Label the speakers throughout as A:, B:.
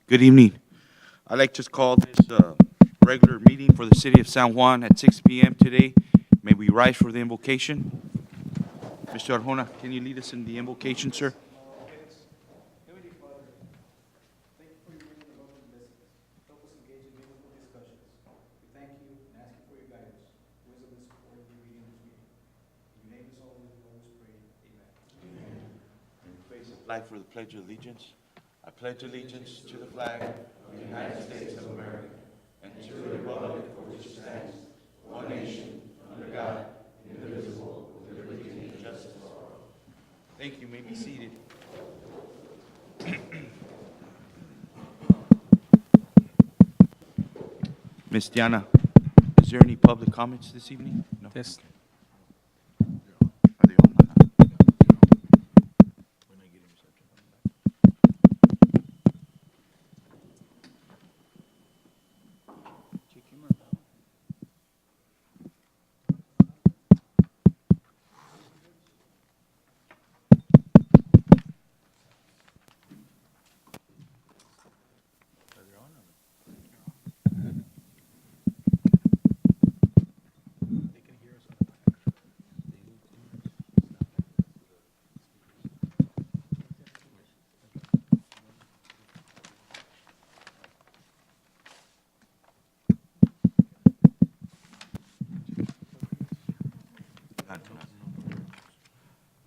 A: Good evening. I'd like to call this regular meeting for the city of San Juan at 6 p.m. today. May we rise for the invocation? Mr. Arjona, can you lead us in the invocation, sir?
B: Heavenly Father, thank you for your many loving blessings. Help us engage in meaningful discussions. We thank you and ask you for your guidance, wisdom, and support in the reading of this meeting. In your name is all we always pray. Amen.
A: Face the flag for the Pledge of Allegiance. I pledge allegiance to the flag of the United States of America and to the republic for which it stands, one nation, under God, indivisible, with liberty and justice for all. Thank you. You may be seated. Ms. Diana, is there any public comments this evening? No.
B: Yes.
A: Are they on?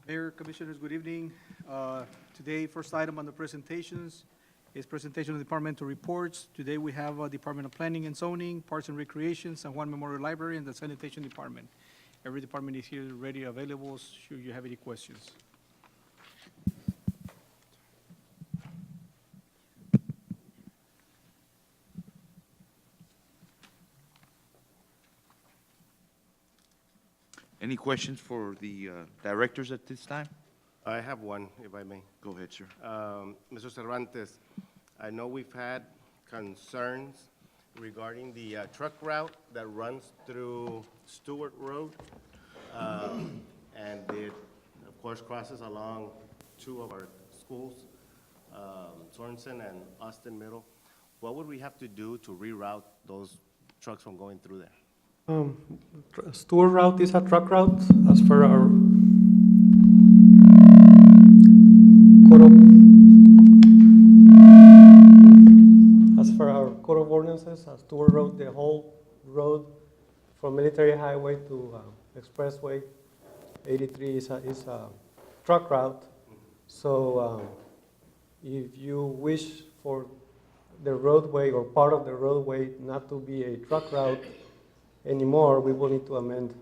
B: Mayor, Commissioners, good evening. Today, first item on the presentations is presentation of departmental reports. Today, we have Department of Planning and Zoning, Parks and Recreation, San Juan Memorial Library, and the Sanitation Department. Every department is here ready, available, should you have any questions.
A: Any questions for the directors at this time?
C: I have one, if I may.
A: Go ahead, sir.
C: Mr. Cervantes, I know we've had concerns regarding the truck route that runs through Stewart Road, and it, of course, crosses along two of our schools, Sorensen and Austin Middle. What would we have to do to reroute those trucks from going through there?
D: Stewart route is a truck route as per our code of ordinances. Stewart Road, the whole road from Military Highway to Expressway 83 is a truck route. So if you wish for the roadway or part of the roadway not to be a truck route anymore, we will need to amend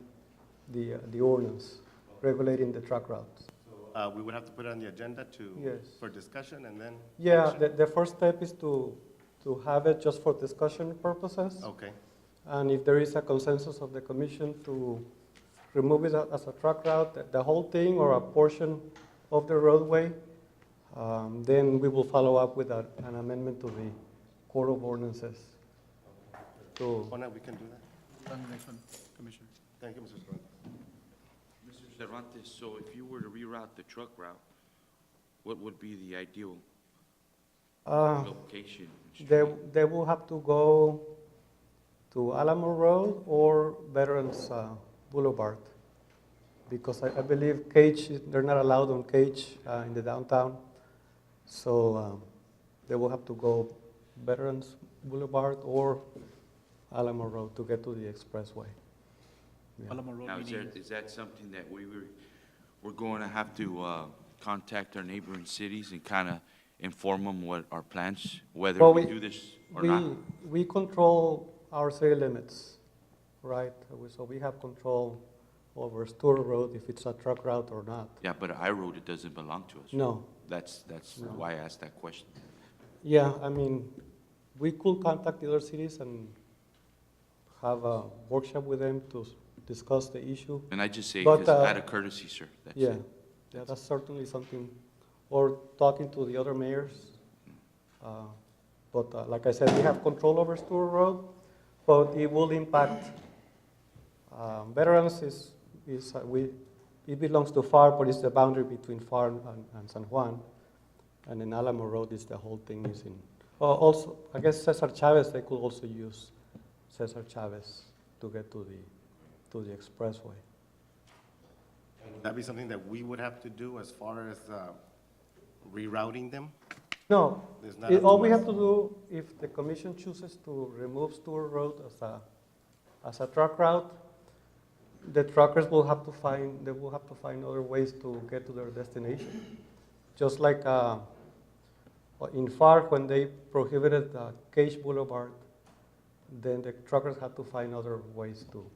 D: the ordinance regulating the truck routes.
C: So we would have to put it on the agenda
D: Yes.
C: for discussion and then?
D: Yeah,
C: action?
D: the first step is to have it just for discussion purposes.
C: Okay.
D: And if there is a consensus of the commission to remove it as a truck route, the whole thing or a portion of the roadway, then we will follow up with an amendment to the Code of Ordinances.
C: Oh, no, we can do that.
B: On the next one, Commissioner.
C: Thank you, Mr. Cervantes.
A: Mr. Cervantes, so if you were to reroute the truck route, what would be the ideal location?
D: They will have to go to Alamo Road or Veterans Boulevard, because I believe Cage, they're not allowed on Cage in the downtown. So they will have to go Veterans Boulevard or Alamo Road to get to the expressway. Yeah.
B: Alamo Road
A: Now,
B: meeting.
A: is that something that we're going to have to contact our neighboring cities and kind of inform them what our plans, whether
D: Well,
A: we do this or
D: we,
A: not?
D: we control our city limits, right? So we have control over Stewart Road, if it's a truck route or not.
A: Yeah, but I road, it doesn't belong to us.
D: No.
A: That's
D: No.
A: why I asked that question.
D: Yeah, I mean, we could contact the other cities and have a workshop with them to discuss the issue.
A: And I just say,
D: But,
A: because out of courtesy, sir, that's
D: Yeah,
A: it.
D: yeah, that's certainly something, or talking to the other mayors. But like I said, we have control over Stewart Road, but it will impact, Veterans it belongs to FAR, but it's the boundary between FAR and San Juan. And in Alamo Road is the whole thing is in, also, I guess Cesar Chavez, they could also use Cesar Chavez to get to the expressway.
C: Would that be something that we would have to do as far as rerouting them?
D: No,
C: There's not up
D: all
C: to
D: we
C: us.
D: have to do, if the commission chooses to remove Stewart Road as a truck route, the truckers will have to find other ways to get to their destination. Just like in FAR, when they prohibited Cage Boulevard, then the truckers had to find other ways to.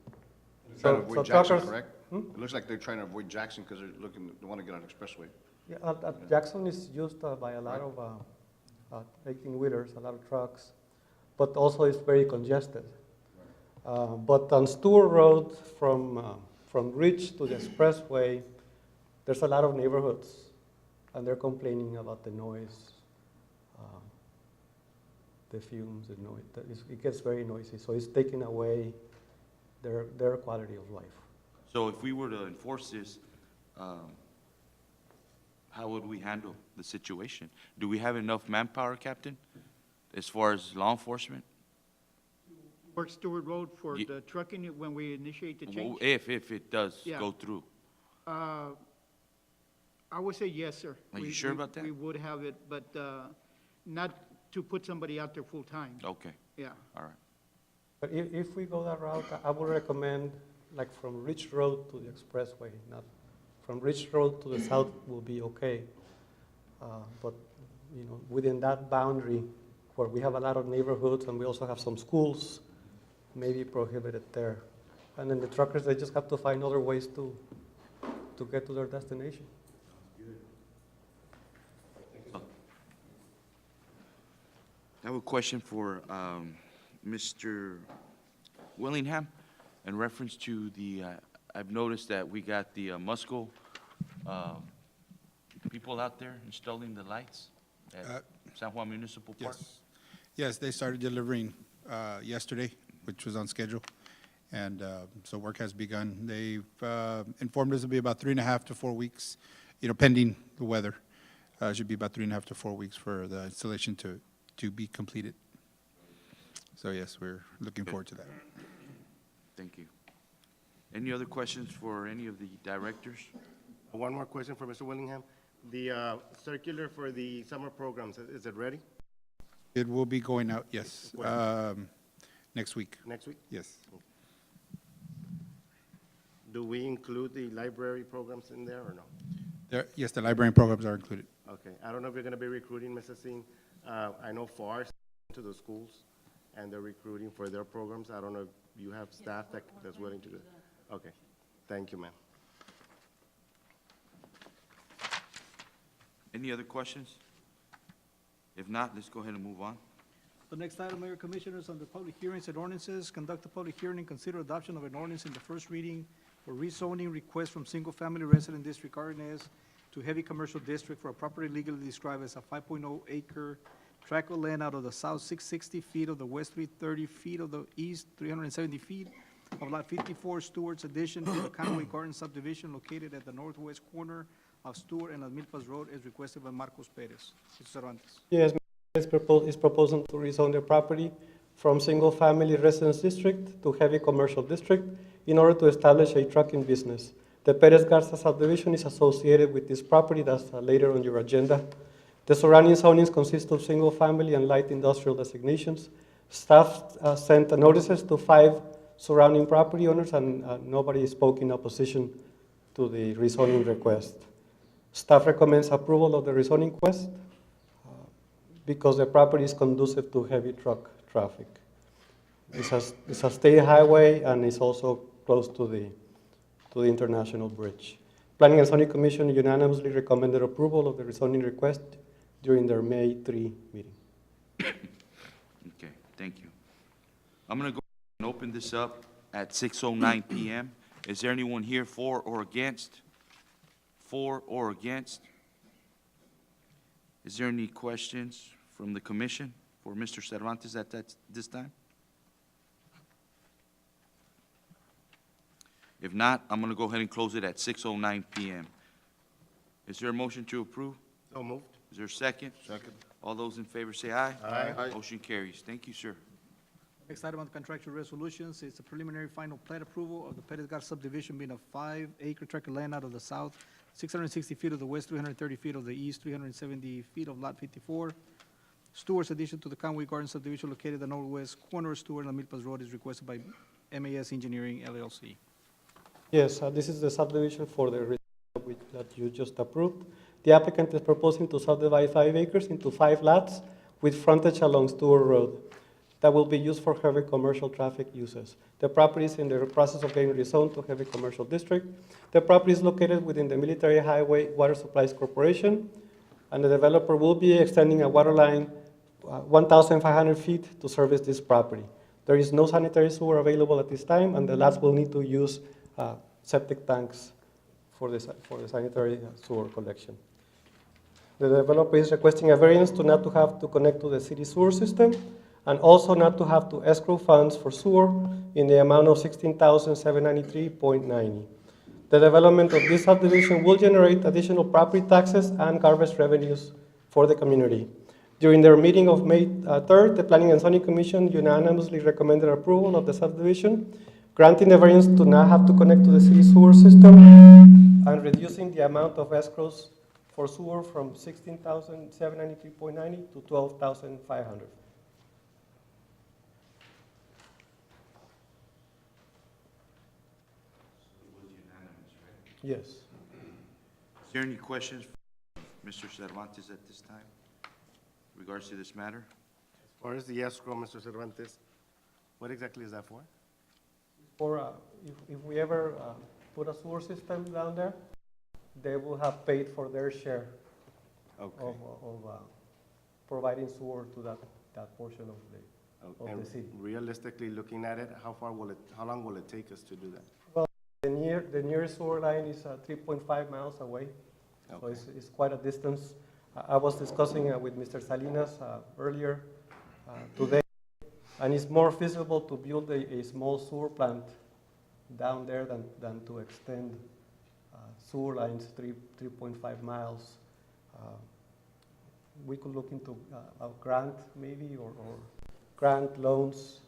E: Trying to avoid Jackson,
D: truckers-
E: correct?
D: Hmm?
E: It looks like they're trying to avoid Jackson because they want to get on expressway.
D: Yeah, Jackson is used by a lot of 18-wheelers, a lot of trucks, but also it's very congested. But on Stewart Road, from Ridge to the expressway, there's a lot of neighborhoods, and they're complaining about the noise, the fumes, the noise. It gets very noisy, so it's taking away their quality of life.
A: So if we were to enforce this, how would we handle the situation? Do we have enough manpower, Captain, as far as law enforcement?
F: Work Stewart Road for
A: Ye-
F: the trucking when we initiate the
A: Well,
F: change?
A: if it does
F: Yeah.
A: go through.
F: I would say yes, sir.
A: Are you
F: We-
A: sure
F: we-
A: about that?
F: We would have it, but not to put somebody out there full-time.
A: Okay,
F: Yeah.
A: all right.
D: But if we go that route, I would recommend, like from Ridge Road to the expressway, not from Ridge Road to the south will be okay. But, within that boundary, where we have a lot of neighborhoods and we also have some schools, maybe prohibited there. And then the truckers, they just have to find other ways to get to their destination.
A: I have a question for Mr. Willingham in reference to the, I've noticed that we got the Musco people out there installing the lights at San Juan Municipal Park.
G: Yes. Yes, they started delivering yesterday, which was on schedule, and so work has begun. They've informed us it'll be about 3.5 to 4 weeks, pending the weather. It should be about 3.5 to 4 weeks for the installation to be completed. So yes, we're looking forward to that.
A: Thank you. Any other questions for any of the directors?
C: One more question for Mr. Willingham. The circular for the summer programs, is it ready
G: It will be going out, yes,
C: When?
G: next week,
C: next week?
G: yes.
C: Do we include the library programs in there or no?
G: Yes, the library programs are included.
C: Okay, I don't know if you're going to be recruiting, Mrs. Singh. I know FAR to the schools, and they're recruiting for their programs. I don't know if you have staff that's willing to do it. Okay, thank you, ma'am.
A: Any other questions? If not, let's go ahead and move on.
B: The next item, Mayor Commissioners, under public hearings and ordinances, conduct a public hearing and consider adoption of an ordinance in the first reading for rezoning request from single-family resident district RNS to heavy commercial district for a property legally described as a 5.0 acre tract of land out of the south 660 feet of the west 330 feet of the east 370 feet of lot 54 Stewart's addition to the Conway Garden subdivision located at the northwest corner of Stewart and Las Milpas Road as requested by Marcos Perez. Mr. Cervantes.
D: Yes, is proposing to rezone the property from single-family residence district to heavy commercial district in order to establish a trucking business. The Perez Garza subdivision is associated with this property. That's later on your agenda. The surrounding zonings consist of single-family and light industrial designations. Staff sent notices to 5 surrounding property owners, and nobody spoke in opposition to the rezoning request. Staff recommends approval of the rezoning request. because the property is conducive to heavy truck traffic. It's a state highway, and it's also close to the international bridge. Planning and Zoning Commission unanimously recommended approval of the rezoning request during their May 3 meeting.
A: Okay, thank you. I'm going to go and open this up at 6:09 PM. Is there anyone here for or against? For or against? Is there any questions from the commission for Mr. Cervantes at this time? If not, I'm going to go ahead and close it at 6:09 PM. Is there a motion to approve?
C: So moved.
A: Is there a second?
E: Second.
A: All those in favor say aye.
C: Aye.
A: Motion carries. Thank you, sir.
B: Next item on the contractual resolutions is the preliminary final plat approval of the Perez subdivision, being a 5-acre tract of land out of the south, 660 feet of the west, 330 feet of the east, 370 feet of lot 54. Stewart's addition to the Conway Garden subdivision located at the northwest corner of Stewart and Milpas Road is requested by MAS Engineering LLC.
D: Yes, this is the subdivision for the that you just approved. The applicant is proposing to subdivide 5 acres into 5 lots with frontage along Stewart Road that will be used for heavy commercial traffic uses. The property is in the process of getting rezoned to heavy commercial district. The property is located within the Military Highway Water Supplies Corporation, and the developer will be extending a water line 1,500 feet to service this property. There is no sanitary sewer available at this time, and the lots will need to use septic tanks for the sanitary sewer collection. The developer is requesting a variance to not to have to connect to the city sewer system, and also not to have to escrow funds for sewer in the amount of $16,793.90. The development of this subdivision will generate additional property taxes and garbage revenues for the community. During their meeting of May 3rd, the Planning and Zoning Commission unanimously recommended approval of the subdivision, granting the variance to not have to connect to the city sewer system and reducing the amount of escrows for sewer from $16,793.90 to $12,500. Yes.
A: Is there any questions for Mr. Cervantes at this time in regards to this matter?
C: As far as the escrow, Mr. Cervantes, what exactly is that for?
D: For if we ever put a sewer system down there, they will have paid for their share
C: Okay.
D: of providing sewer to that portion of
C: And
D: the city.
C: realistically, looking at it, how long will it take us to do that?
D: The nearest sewer line is 3.5 miles away, so
C: Okay.
D: it's quite a distance. I was discussing with Mr. Salinas earlier today, and it's more feasible to build a small sewer plant down there than to extend sewer lines 3.5 miles. We could look into a grant maybe, or grant loans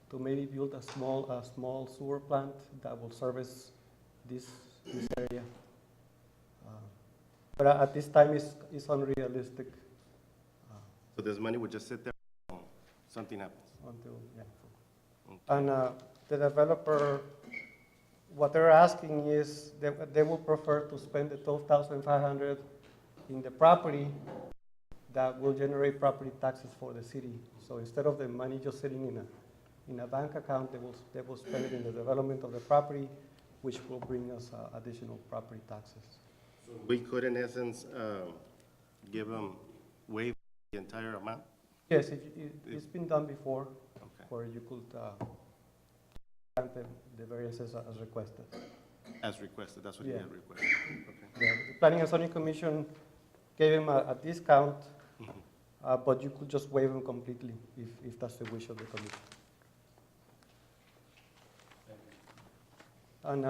D: to maybe build a small sewer plant that will service this area. But at this time, it's unrealistic
C: So this money would just sit there until something happens?
D: until, yeah.
C: Okay.
D: And the developer, what they're asking is they will prefer to spend the $12,500 in the property that will generate property taxes for the city. So instead of the money just sitting in a bank account, they will spend it in the development of the property, which will bring us additional property taxes.
C: We could, in essence, give them, waive the entire amount?
D: Yes, it's been done before,
C: Okay.
D: where you could grant the variances as requested.
C: As requested, that's what you
D: Yeah.
C: had requested. Okay.
D: The Planning and Zoning Commission gave him a discount, but you could just waive them completely if that's the wish of the commission. And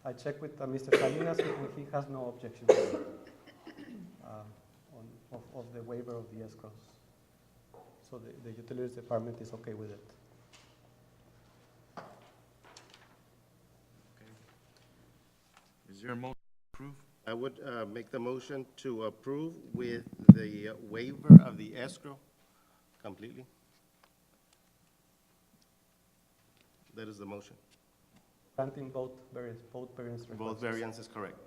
D: I checked with Mr. Salinas, and he has no objection to it, of the waiver of the escrows. So the Utilities Department is okay with it.
A: Is there a motion to approve?
C: I would make the motion to approve with the waiver of the escrow completely. That is the motion.
D: Granting both variance requests.
C: Both variances correct.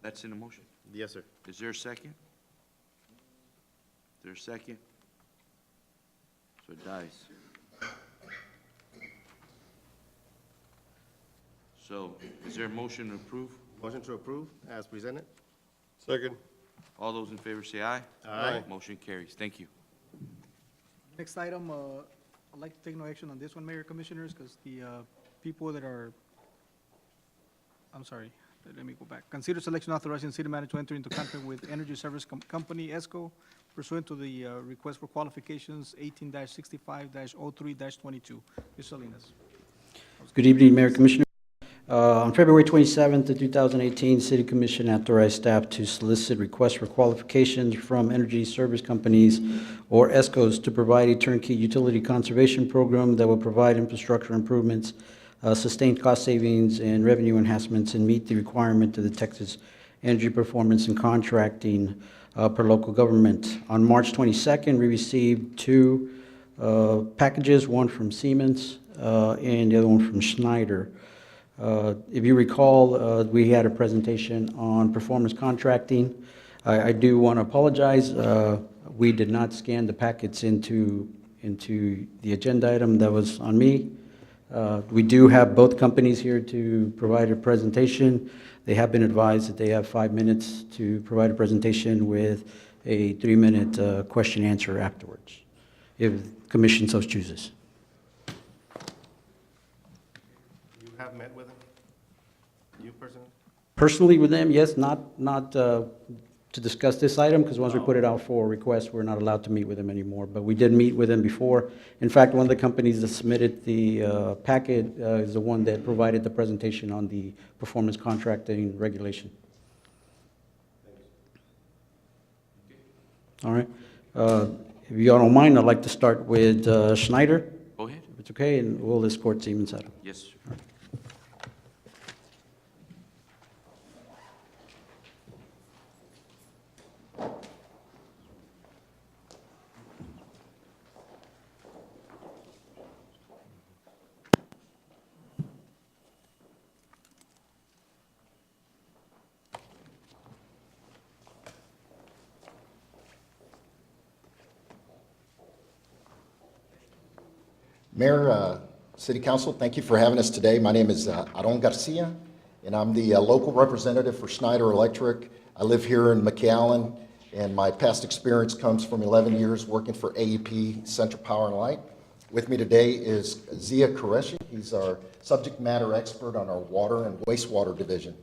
A: That's in the motion.
C: Yes, sir.
A: Is there a second? Is there a second? So it dies. So, is there a motion to approve?
C: Motion to approve as presented?
E: Second.
A: All those in favor say aye.
C: Aye.
A: Motion carries. Thank you.
B: Next item, I'd like to take no action on this one, Mayor, Commissioners, because the people that are, I'm sorry, let me go back. Consider selection authorizing city manager to enter into contract with Energy Service Company, ESCO, pursuant to the request for qualifications 18-65-03-22. Ms. Salinas.
H: Good evening, Mayor Commissioner. On February 27th of 2018, City Commission authorized staff to solicit requests for qualifications from energy service companies or ESCOs to provide a turnkey utility conservation program that will provide infrastructure improvements, sustain cost savings and revenue enhancements, and meet the requirement of the Texas Energy Performance and Contracting per local government. On March 22nd, we received two packages, one from Siemens and the other one from Schneider. If you recall, we had a presentation on performance contracting. I do want to apologize. We did not scan the packets into the agenda item. That was on me. We do have both companies here to provide a presentation. They have been advised that they have 5 minutes to provide a presentation with a 3-minute question answer afterwards, if the commission so chooses.
C: You have met with him? You personally?
H: Personally with them, yes, not to discuss this item, because once we put it out for request, we're not allowed to meet with them anymore. But we did meet with them before. In fact, one of the companies that submitted the packet is the one that provided the presentation on the performance contracting regulation. All right. If you all don't mind, I'd like to start with Schneider,
A: Go ahead.
H: if it's okay, and we'll escort Siemens out.
A: Yes, sir.
I: Mayor, City Council, thank you for having us today. My name is Aron Garcia, and I'm the local representative for Schneider Electric. I live here in McAllen, and my past experience comes from 11 years working for AEP, Central Power and Light. With me today is Zia Qureshi. He's our subject matter expert on our water and wastewater division.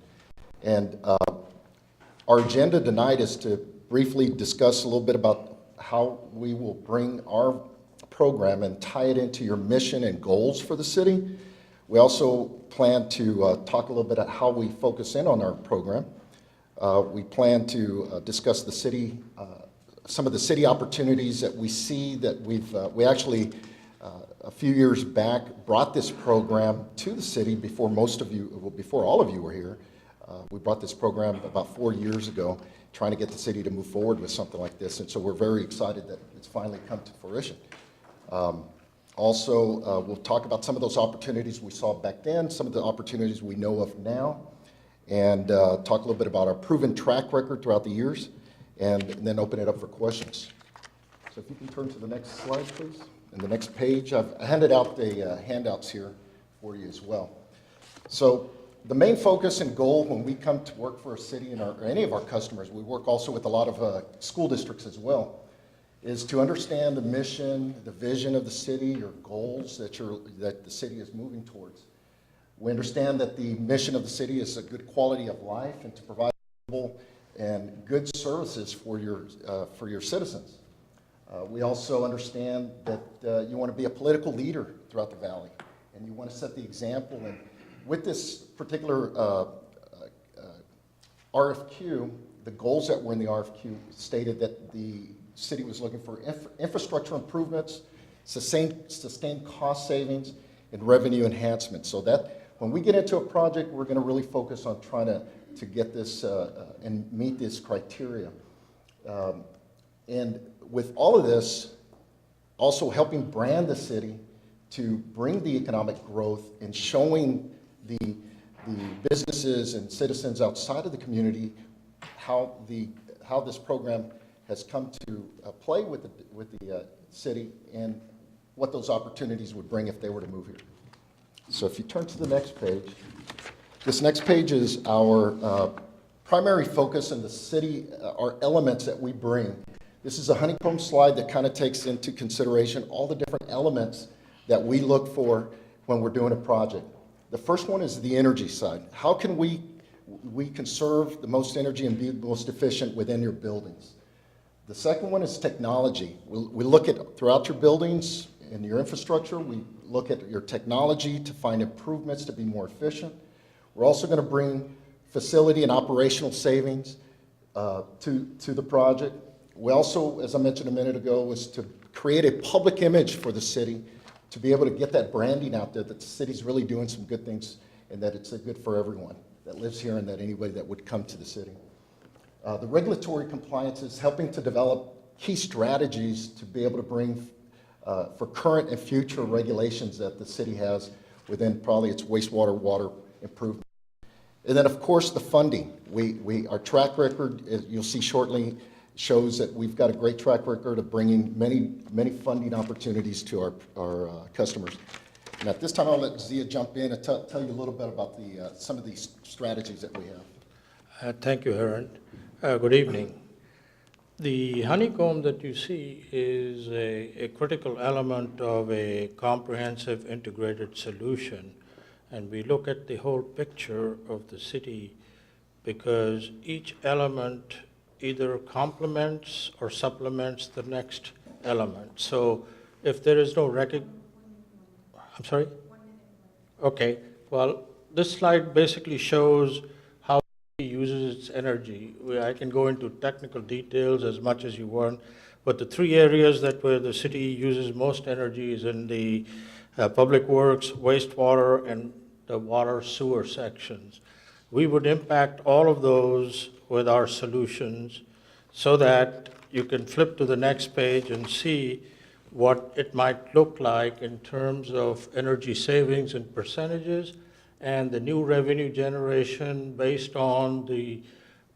I: And our agenda tonight is to briefly discuss a little bit about how we will bring our program and tie it into your mission and goals for the city. We also plan to talk a little bit about how we focus in on our program. We plan to discuss the city, some of the city opportunities that we see that we actually, a few years back, brought this program to the city before most of you, well, before all of you were here. We brought this program about 4 years ago, trying to get the city to move forward with something like this, and so we're very excited that it's finally come to fruition. Also, we'll talk about some of those opportunities we saw back then, some of the opportunities we know of now, and talk a little bit about our proven track record throughout the years, and then open it up for questions. So if you can turn to the next slide, please, and the next page. I've handed out the handouts here for you as well. So the main focus and goal when we come to work for a city and or any of our customers, we work also with a lot of school districts as well, is to understand the mission, the vision of the city, your goals that the city is moving towards. We understand that the mission of the city is a good quality of life and to provide and good services for your citizens. We also understand that you want to be a political leader throughout the valley, and you want to set the example. And with this particular RFQ, the goals that were in the RFQ stated that the city was looking for infrastructure improvements, sustained cost savings, and revenue enhancement. So that when we get into a project, we're going to really focus on trying to get this and meet this criteria. And with all of this, also helping brand the city to bring the economic growth and showing the businesses and citizens outside of the community how this program has come to play with the city and what those opportunities would bring if they were to move here. So if you turn to the next page, this next page is our primary focus in the city, our elements that we bring. This is a honeycomb slide that kind of takes into consideration all the different elements that we look for when we're doing a project. The first one is the energy side. How can we conserve the most energy and be the most efficient within your buildings? The second one is technology. We look at throughout your buildings and your infrastructure, we look at your technology to find improvements to be more efficient. We're also going to bring facility and operational savings to the project. We also, as I mentioned a minute ago, was to create a public image for the city to be able to get that branding out there that the city's really doing some good things and that it's good for everyone that lives here and that anybody that would come to the city. The regulatory compliance is helping to develop key strategies to be able to bring for current and future regulations that the city has within probably its wastewater, water improvement. And then, of course, the funding. Our track record, as you'll see shortly, shows that we've got a great track record of bringing many funding opportunities to our customers. And at this time, I'll let Zia jump in and tell you a little bit about some of these strategies that we have.
J: Thank you, Aaron. Good evening. The honeycomb that you see is a critical element of a comprehensive integrated solution. And we look at the whole picture of the city because each element either complements or supplements the next element. So if there is no I'm sorry? Okay, well, this slide basically shows how it uses its energy. I can go into technical details as much as you want, but the three areas where the city uses most energy is in the public works, wastewater, and the water sewer sections. We would impact all of those with our solutions so that you can flip to the next page and see what it might look like in terms of energy savings and percentages and the new revenue generation based on the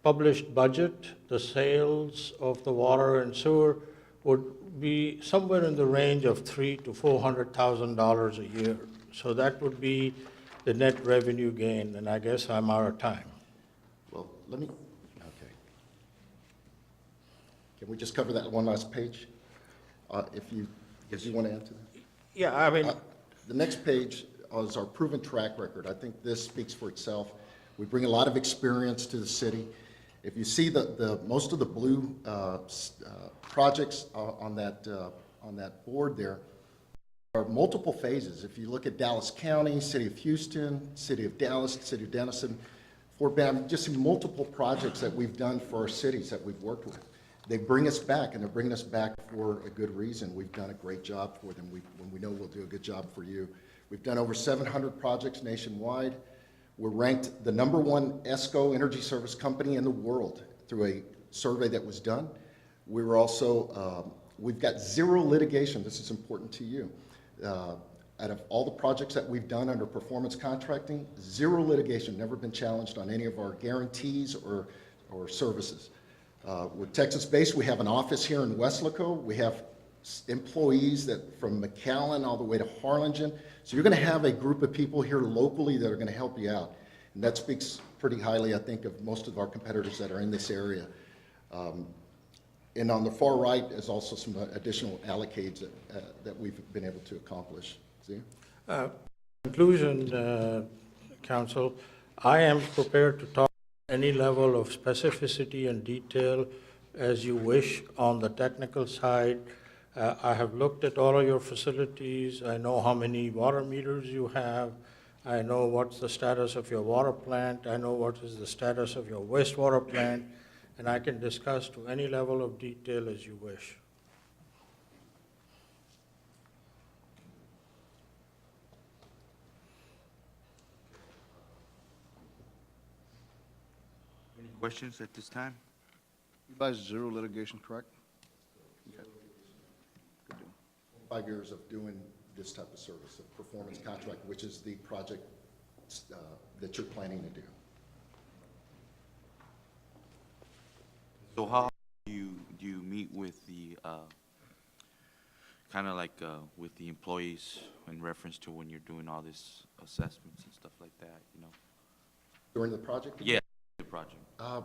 J: published budget. The sales of the water and sewer would be somewhere in the range of $300,000 to $400,000 a year. So that would be the net revenue gain, and I guess I'm out of time.
I: Well, okay. Can we just cover that one last page? If you want to add to that?
J: Yeah, I mean,
I: the next page is our proven track record. I think this speaks for itself. We bring a lot of experience to the city. If you see most of the blue projects on that board there, are multiple phases. If you look at Dallas County, City of Houston, City of Dallas, City of Denison, Fort Bend, just multiple projects that we've done for our cities that we've worked with. They bring us back, and they're bringing us back for a good reason. We've done a great job for them. When we know we'll do a good job for you. We've done over 700 projects nationwide. We're ranked the #1 ESCO energy service company in the world through a survey that was done. We were also, we've got zero litigation. This is important to you. Out of all the projects that we've done under performance contracting, zero litigation, never been challenged on any of our guarantees or services. We're Texas-based. We have an office here in Weslaco. We have employees from McAllen all the way to Harlingen. So you're going to have a group of people here locally that are going to help you out. And that speaks pretty highly, I think, of most of our competitors that are in this area. And on the far right is also some additional allocates that we've been able to accomplish. See?
J: Conclusion, Council, I am prepared to talk any level of specificity and detail as you wish on the technical side. I have looked at all of your facilities. I know how many water meters you have. I know what's the status of your water plant. I know what is the status of your wastewater plant. And I can discuss to any level of detail as you wish.
A: Any questions at this time?
E: You guys zero litigation, correct? Okay. Good deal.
I: 5 years of doing this type of service, a performance contract, which is the project that you're planning to do.
A: So how do you meet with the, kind of like, with the employees in reference to when you're doing all this assessments and stuff like that, you know?
I: During the project?
A: Yeah, the project.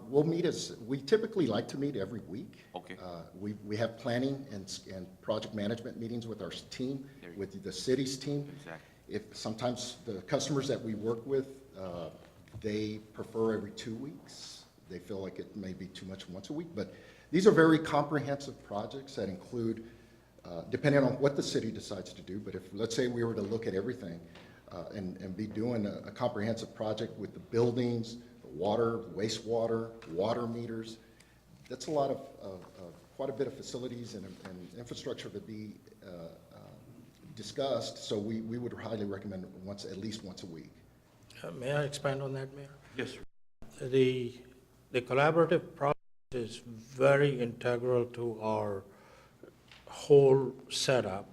I: We'll meet we typically like to meet every week.
A: Okay.
I: We have planning and project management meetings with our team,
A: There you
I: with the city's team.
A: Exactly.
I: If sometimes the customers that we work with, they prefer every 2 weeks. They feel like it may be too much once a week, but these are very comprehensive projects that include, depending on what the city decides to do, but if, let's say we were to look at everything and be doing a comprehensive project with the buildings, the water, wastewater, water meters, that's a lot of quite a bit of facilities and infrastructure to be discussed, so we would highly recommend at least once a week.
J: May I expand on that, Mayor?
A: Yes, sir.
J: The collaborative process is very integral to our whole setup.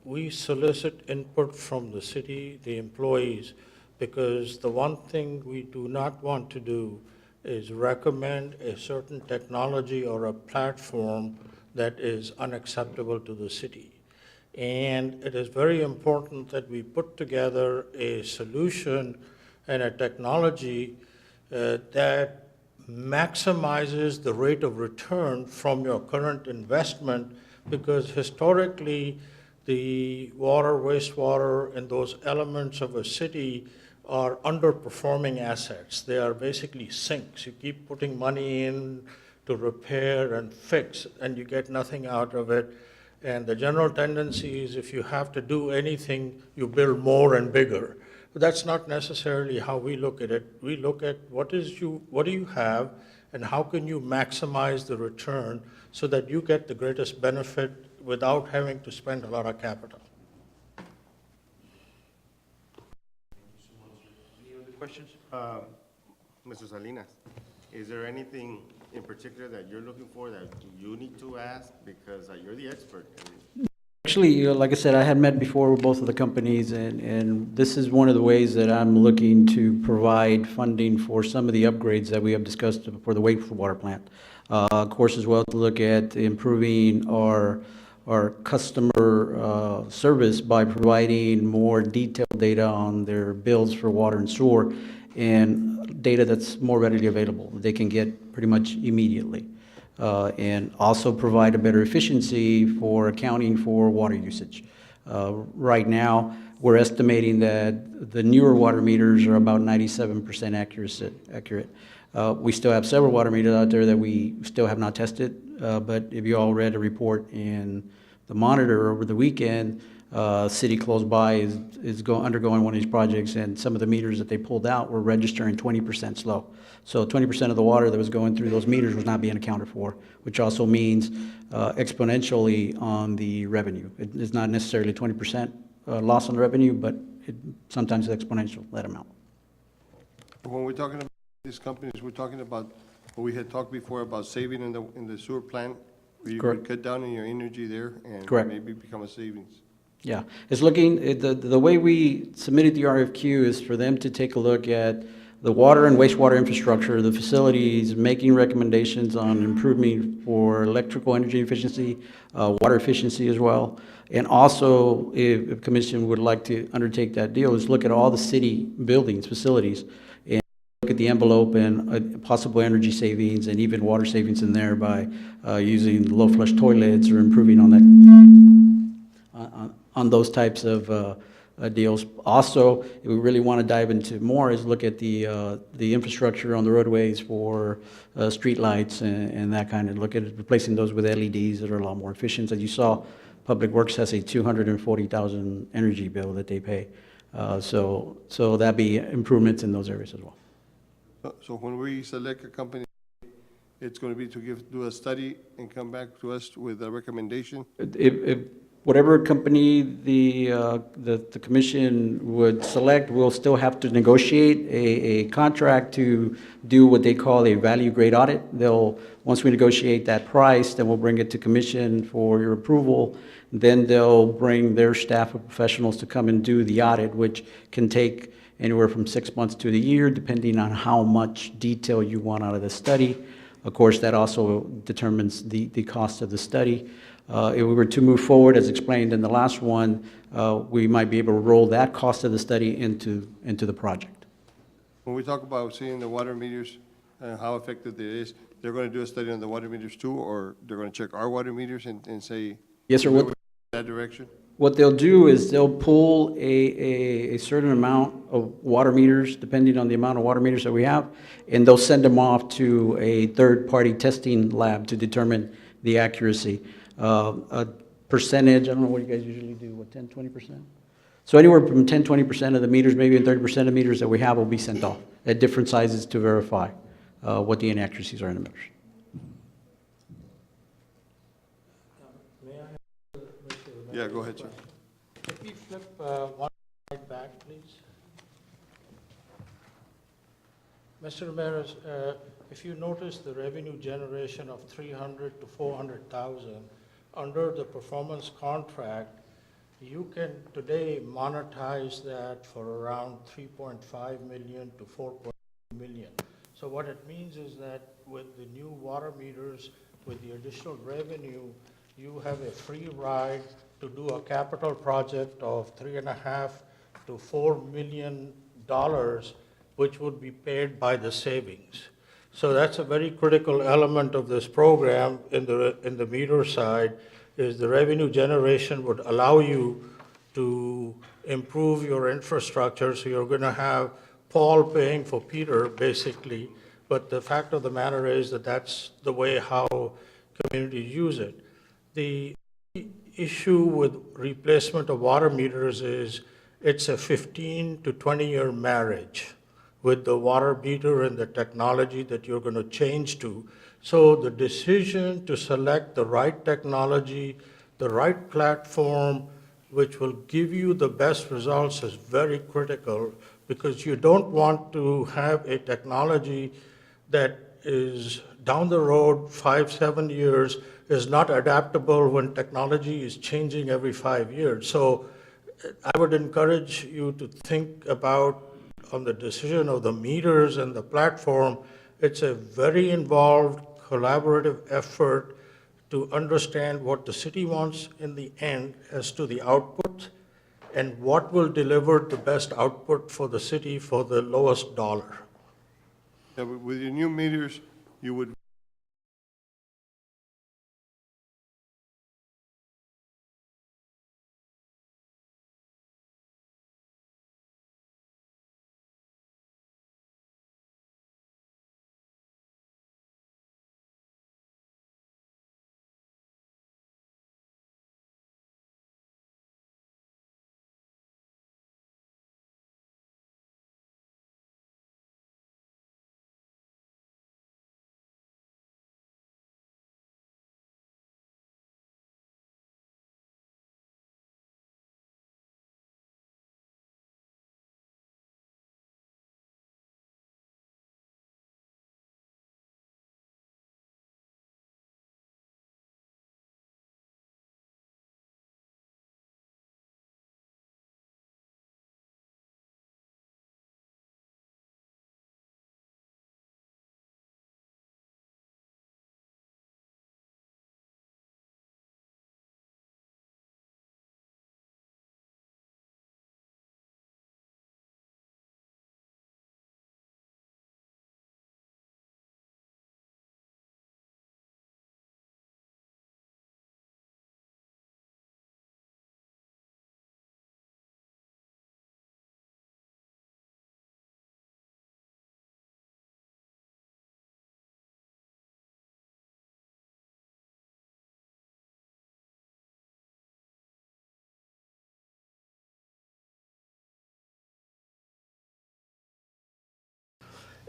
J: We solicit input from the city, the employees, because the one thing we do not want to do is recommend a certain technology or a platform that is unacceptable to the city. And it is very important that we put together a solution and a technology that maximizes the rate of return from your current investment, because historically, the water, wastewater, and those elements of a city are underperforming assets. They are basically sinks. You keep putting money in to repair and fix, and you get nothing out of it. And the general tendency is if you have to do anything, you build more and bigger. But that's not necessarily how we look at it. We look at what do you have, and how can you maximize the return so that you get the greatest benefit without having to spend a lot of capital.
A: Any other questions?
C: Mr. Salinas, is there anything in particular that you're looking for that you need to ask? Because you're the expert.
H: Actually, like I said, I had met before with both of the companies, and this is one of the ways that I'm looking to provide funding for some of the upgrades that we have discussed for the wastewater plant. Of course, as well, to look at improving our customer service by providing more detailed data on their bills for water and sewer, and data that's more readily available, they can get pretty much immediately. And also provide a better efficiency for accounting for water usage. Right now, we're estimating that the newer water meters are about 97% accurate. We still have several water meters out there that we still have not tested, but if you all read a report in the Monitor over the weekend, city close by is undergoing one of these projects, and some of the meters that they pulled out were registering 20% slow. So 20% of the water that was going through those meters was not being accounted for, which also means exponentially on the revenue. It is not necessarily 20% loss on the revenue, but sometimes it's exponential, that amount.
K: When we're talking about these companies, we're talking about what we had talked before about saving in the sewer plant, where you could cut down on your energy there and maybe become a savings.
H: Yeah, it's looking, the way we submitted the RFQ is for them to take a look at the water and wastewater infrastructure, the facilities, making recommendations on improving for electrical energy efficiency, water efficiency as well. And also, if commission would like to undertake that deal, is look at all the city buildings, facilities, and look at the envelope and possible energy savings and even water savings in there by using low flush toilets or improving on that, on those types of deals. Also, if we really want to dive into more, is look at the infrastructure on the roadways for street lights and that kind of, look at replacing those with LEDs that are a lot more efficient. As you saw, Public Works has a $240,000 energy bill that they pay. So that'd be improvements in those areas as well.
K: So when we select a company, it's going to be to do a study and come back to us with a recommendation?
H: If whatever company the commission would select, we'll still have to negotiate a contract to do what they call a value grade audit. Once we negotiate that price, then we'll bring it to commission for your approval. Then they'll bring their staff of professionals to come and do the audit, which can take anywhere from 6 months to a year, depending on how much detail you want out of the study. Of course, that also determines the cost of the study. If we were to move forward, as explained in the last one, we might be able to roll that cost of the study into the project.
K: When we talk about seeing the water meters and how effective it is, they're going to do a study on the water meters too, or they're going to check our water meters and say?
H: Yes, sir.
K: That direction?
H: What they'll do is they'll pull a certain amount of water meters, depending on the amount of water meters that we have, and they'll send them off to a third-party testing lab to determine the accuracy. A percentage, I don't know what you guys usually do, what, 10, 20%? So anywhere from 10, 20% of the meters, maybe 30% of meters that we have will be sent off at different sizes to verify what the inaccuracies are in the meters.
K: Yeah, go ahead, sir.
J: Can we flip one slide back, please? Mr. Ramirez, if you notice the revenue generation of 300 to 400,000 under the performance contract, you can today monetize that for around 3.5 million to 4.2 million. So what it means is that with the new water meters, with the additional revenue, you have a free ride to do a capital project of $3.5 to $4 million, which would be paid by the savings. So that's a very critical element of this program in the meter side, is the revenue generation would allow you to improve your infrastructure. So you're going to have Paul paying for Peter, basically. But the fact of the matter is that that's the way how communities use it. The issue with replacement of water meters is it's a 15 to 20-year marriage with the water meter and the technology that you're going to change to. So the decision to select the right technology, the right platform, which will give you the best results is very critical, because you don't want to have a technology that is down the road 5-7 years, is not adaptable when technology is changing every 5 years. So I would encourage you to think about, on the decision of the meters and the platform, it's a very involved, collaborative effort to understand what the city wants in the end as to the output and what will deliver the best output for the city for the lowest dollar.
K: Yeah, with your new meters, you would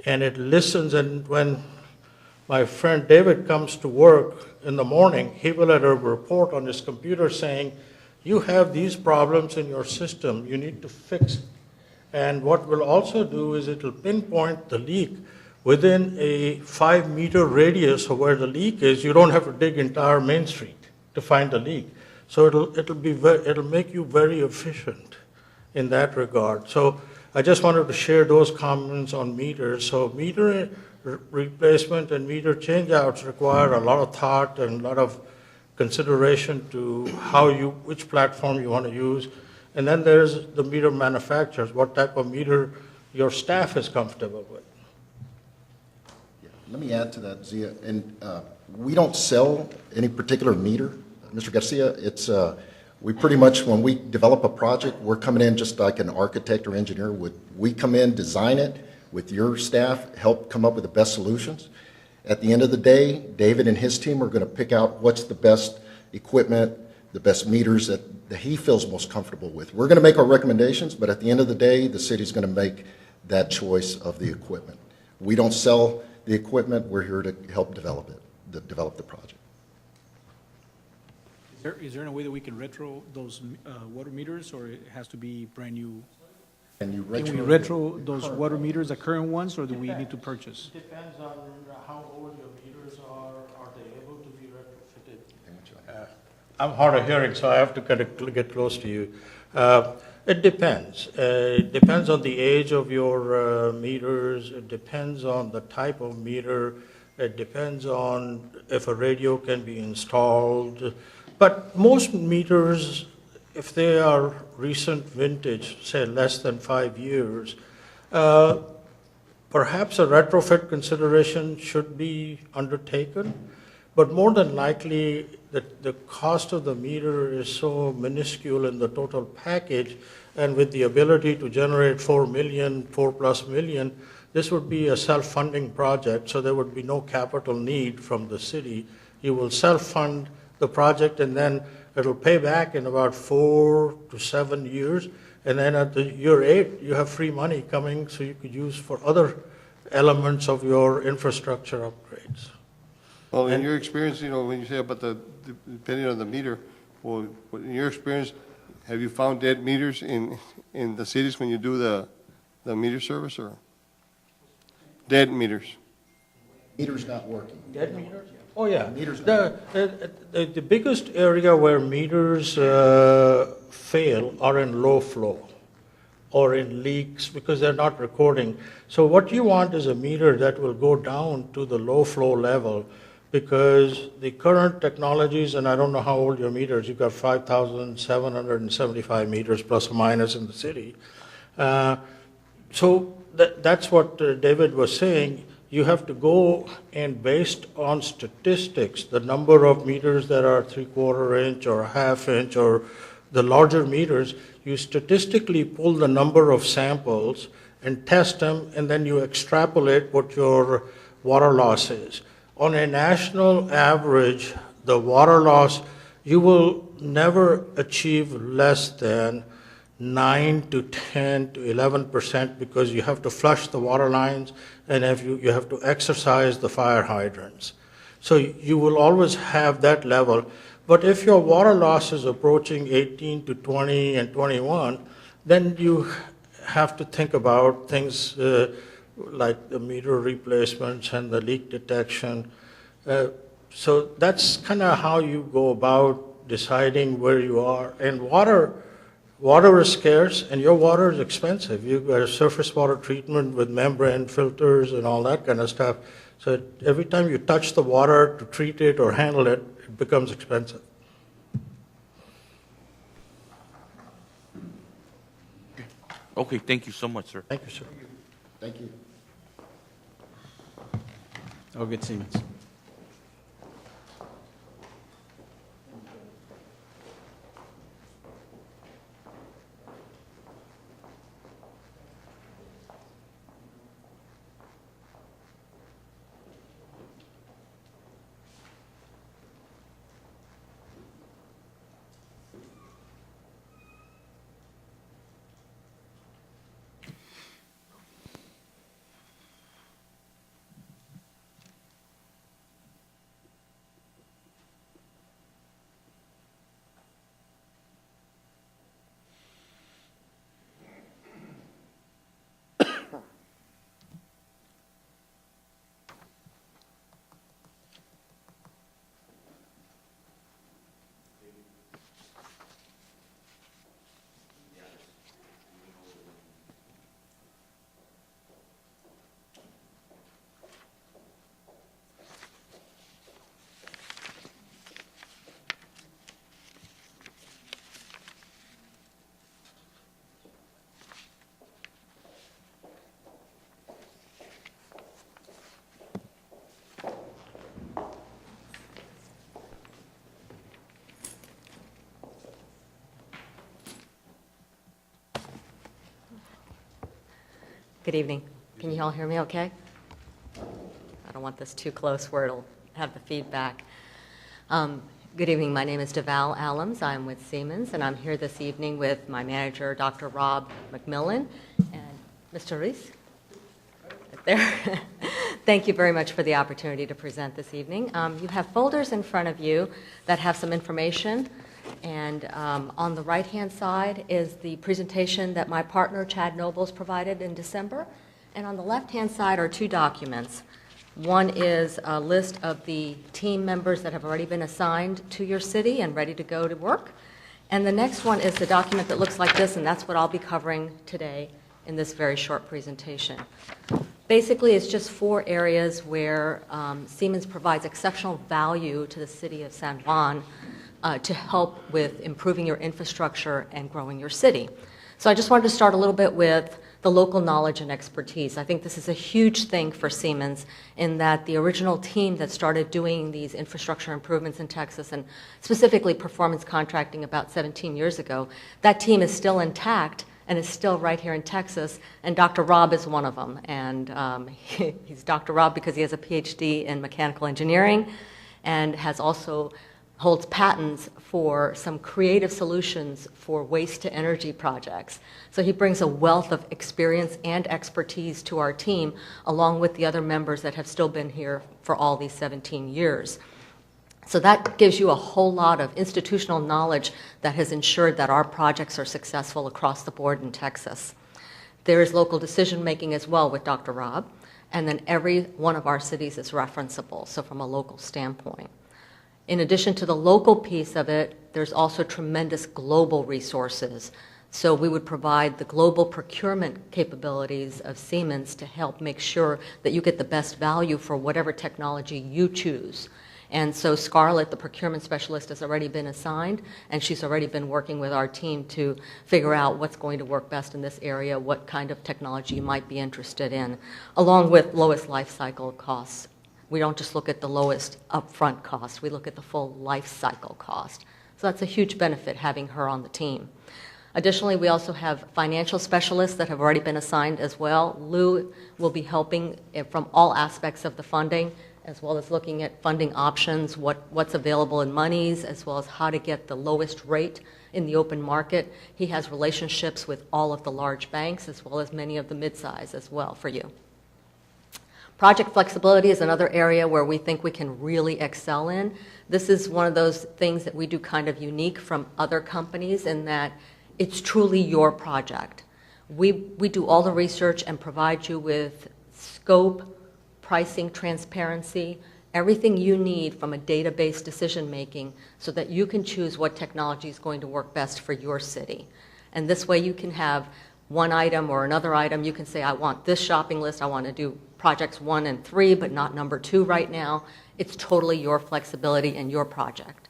J: and it listens, and when my friend David comes to work in the morning, he will have a report on his computer saying, you have these problems in your system, you need to fix it. And what we'll also do is it'll pinpoint the leak within a 5-meter radius of where the leak is. You don't have to dig entire Main Street to find the leak. So it'll make you very efficient in that regard. So I just wanted to share those comments on meters. So meter replacement and meter changeouts require a lot of thought and a lot of consideration to which platform you want to use. And then there's the meter manufacturers, what type of meter your staff is comfortable with.
I: Let me add to that, Zia. And we don't sell any particular meter, Mr. Garcia. It's we pretty much, when we develop a project, we're coming in just like an architect or engineer would. We come in, design it with your staff, help come up with the best solutions. At the end of the day, David and his team are going to pick out what's the best equipment, the best meters that he feels most comfortable with. We're going to make our recommendations, but at the end of the day, the city's going to make that choice of the equipment. We don't sell the equipment. We're here to help develop the project.
B: Is there any way that we can retro those water meters, or it has to be brand new?
I: Can you
B: Can we retro those water meters, the current ones, or do we need to purchase?
J: Depends on how old your meters are they able to be retrofitted? I'm hard of hearing, so I have to kind of get close to you. It depends. It depends on the age of your meters. It depends on the type of meter. It depends on if a radio can be installed. But most meters, if they are recent vintage, say less than 5 years, perhaps a retrofit consideration should be undertaken. But more than likely, the cost of the meter is so minuscule in the total package, and with the ability to generate 4 plus million, this would be a self-funding project, so there would be no capital need from the city. You will self-fund the project, and then it'll pay back in about 4 to 7 years, and then at the year 8, you have free money coming, so you could use for other elements of your infrastructure upgrades.
K: Well, in your experience, when you say about depending on the meter, well, in your experience, have you found dead meters in the cities when you do the meter service, or dead meters?
I: Meters not working.
J: Dead meters? Oh, yeah.
I: Meters.
J: The biggest area where meters fail are in low flow or in leaks because they're not recording. So what you want is a meter that will go down to the low flow level, because the current technologies, and I don't know how old your meters, you've got 5,775 meters plus or minus in the city. So that's what David was saying. You have to go, and based on statistics, the number of meters that are 3/4 inch or 1/2 inch or the larger meters, you statistically pull the number of samples and test them, and then you extrapolate what your water loss is. On a national average, the water loss, you will never achieve less than 9 to 10 to 11%, because you have to flush the water lines, and if you have to exercise the fire hydrants. So you will always have that level. But if your water loss is approaching 18 to 20 and 21, then you have to think about things like the meter replacements and the leak detection. So that's kind of how you go about deciding where you are. And water is scarce, and your water is expensive. You've got a surface water treatment with membrane filters and all that kind of stuff. So every time you touch the water to treat it or handle it, it becomes expensive.
A: Okay, thank you so much, sir.
J: Thank you, sir.
I: Thank you.
H: Oh, good Siemens.
L: Good evening. Can you all hear me okay? I don't want this too close where it'll have the feedback. Good evening. My name is Deval Allams. I'm with Siemens, and I'm here this evening with my manager, Dr. Rob McMillan, and Mr. Reese. Right there. Thank you very much for the opportunity to present this evening. You have folders in front of you that have some information, and on the right-hand side is the presentation that my partner, Chad Nobles, provided in December, and on the left-hand side are two documents. One is a list of the team members that have already been assigned to your city and ready to go to work. And the next one is the document that looks like this, and that's what I'll be covering today in this very short presentation. Basically, it's just 4 areas where Siemens provides exceptional value to the city of San Juan to help with improving your infrastructure and growing your city. So I just wanted to start a little bit with the local knowledge and expertise. I think this is a huge thing for Siemens in that the original team that started doing these infrastructure improvements in Texas, and specifically performance contracting about 17 years ago, that team is still intact and is still right here in Texas, and Dr. Rob is one of them. And he's Dr. Rob because he has a PhD in mechanical engineering and has also holds patents for some creative solutions for waste-to-energy projects. So he brings a wealth of experience and expertise to our team, along with the other members that have still been here for all these 17 years. So that gives you a whole lot of institutional knowledge that has ensured that our projects are successful across the board in Texas. There is local decision-making as well with Dr. Rob, and then every one of our cities is referenceable, so from a local standpoint. In addition to the local piece of it, there's also tremendous global resources. So we would provide the global procurement capabilities of Siemens to help make sure that you get the best value for whatever technology you choose. And so Scarlett, the procurement specialist, has already been assigned, and she's already been working with our team to figure out what's going to work best in this area, what kind of technology you might be interested in, along with lowest life cycle costs. We don't just look at the lowest upfront cost, we look at the full life cycle cost. So that's a huge benefit having her on the team. Additionally, we also have financial specialists that have already been assigned as well. Lou will be helping from all aspects of the funding, as well as looking at funding options, what's available in monies, as well as how to get the lowest rate in the open market. He has relationships with all of the large banks, as well as many of the mid-size as well for you. Project flexibility is another area where we think we can really excel in. This is one of those things that we do kind of unique from other companies in that it's truly your project. We do all the research and provide you with scope, pricing, transparency, everything you need from a database decision-making so that you can choose what technology is going to work best for your city. And this way you can have one item or another item. You can say, I want this shopping list, I want to do projects 1 and 3, but not number 2 right now. It's totally your flexibility and your project.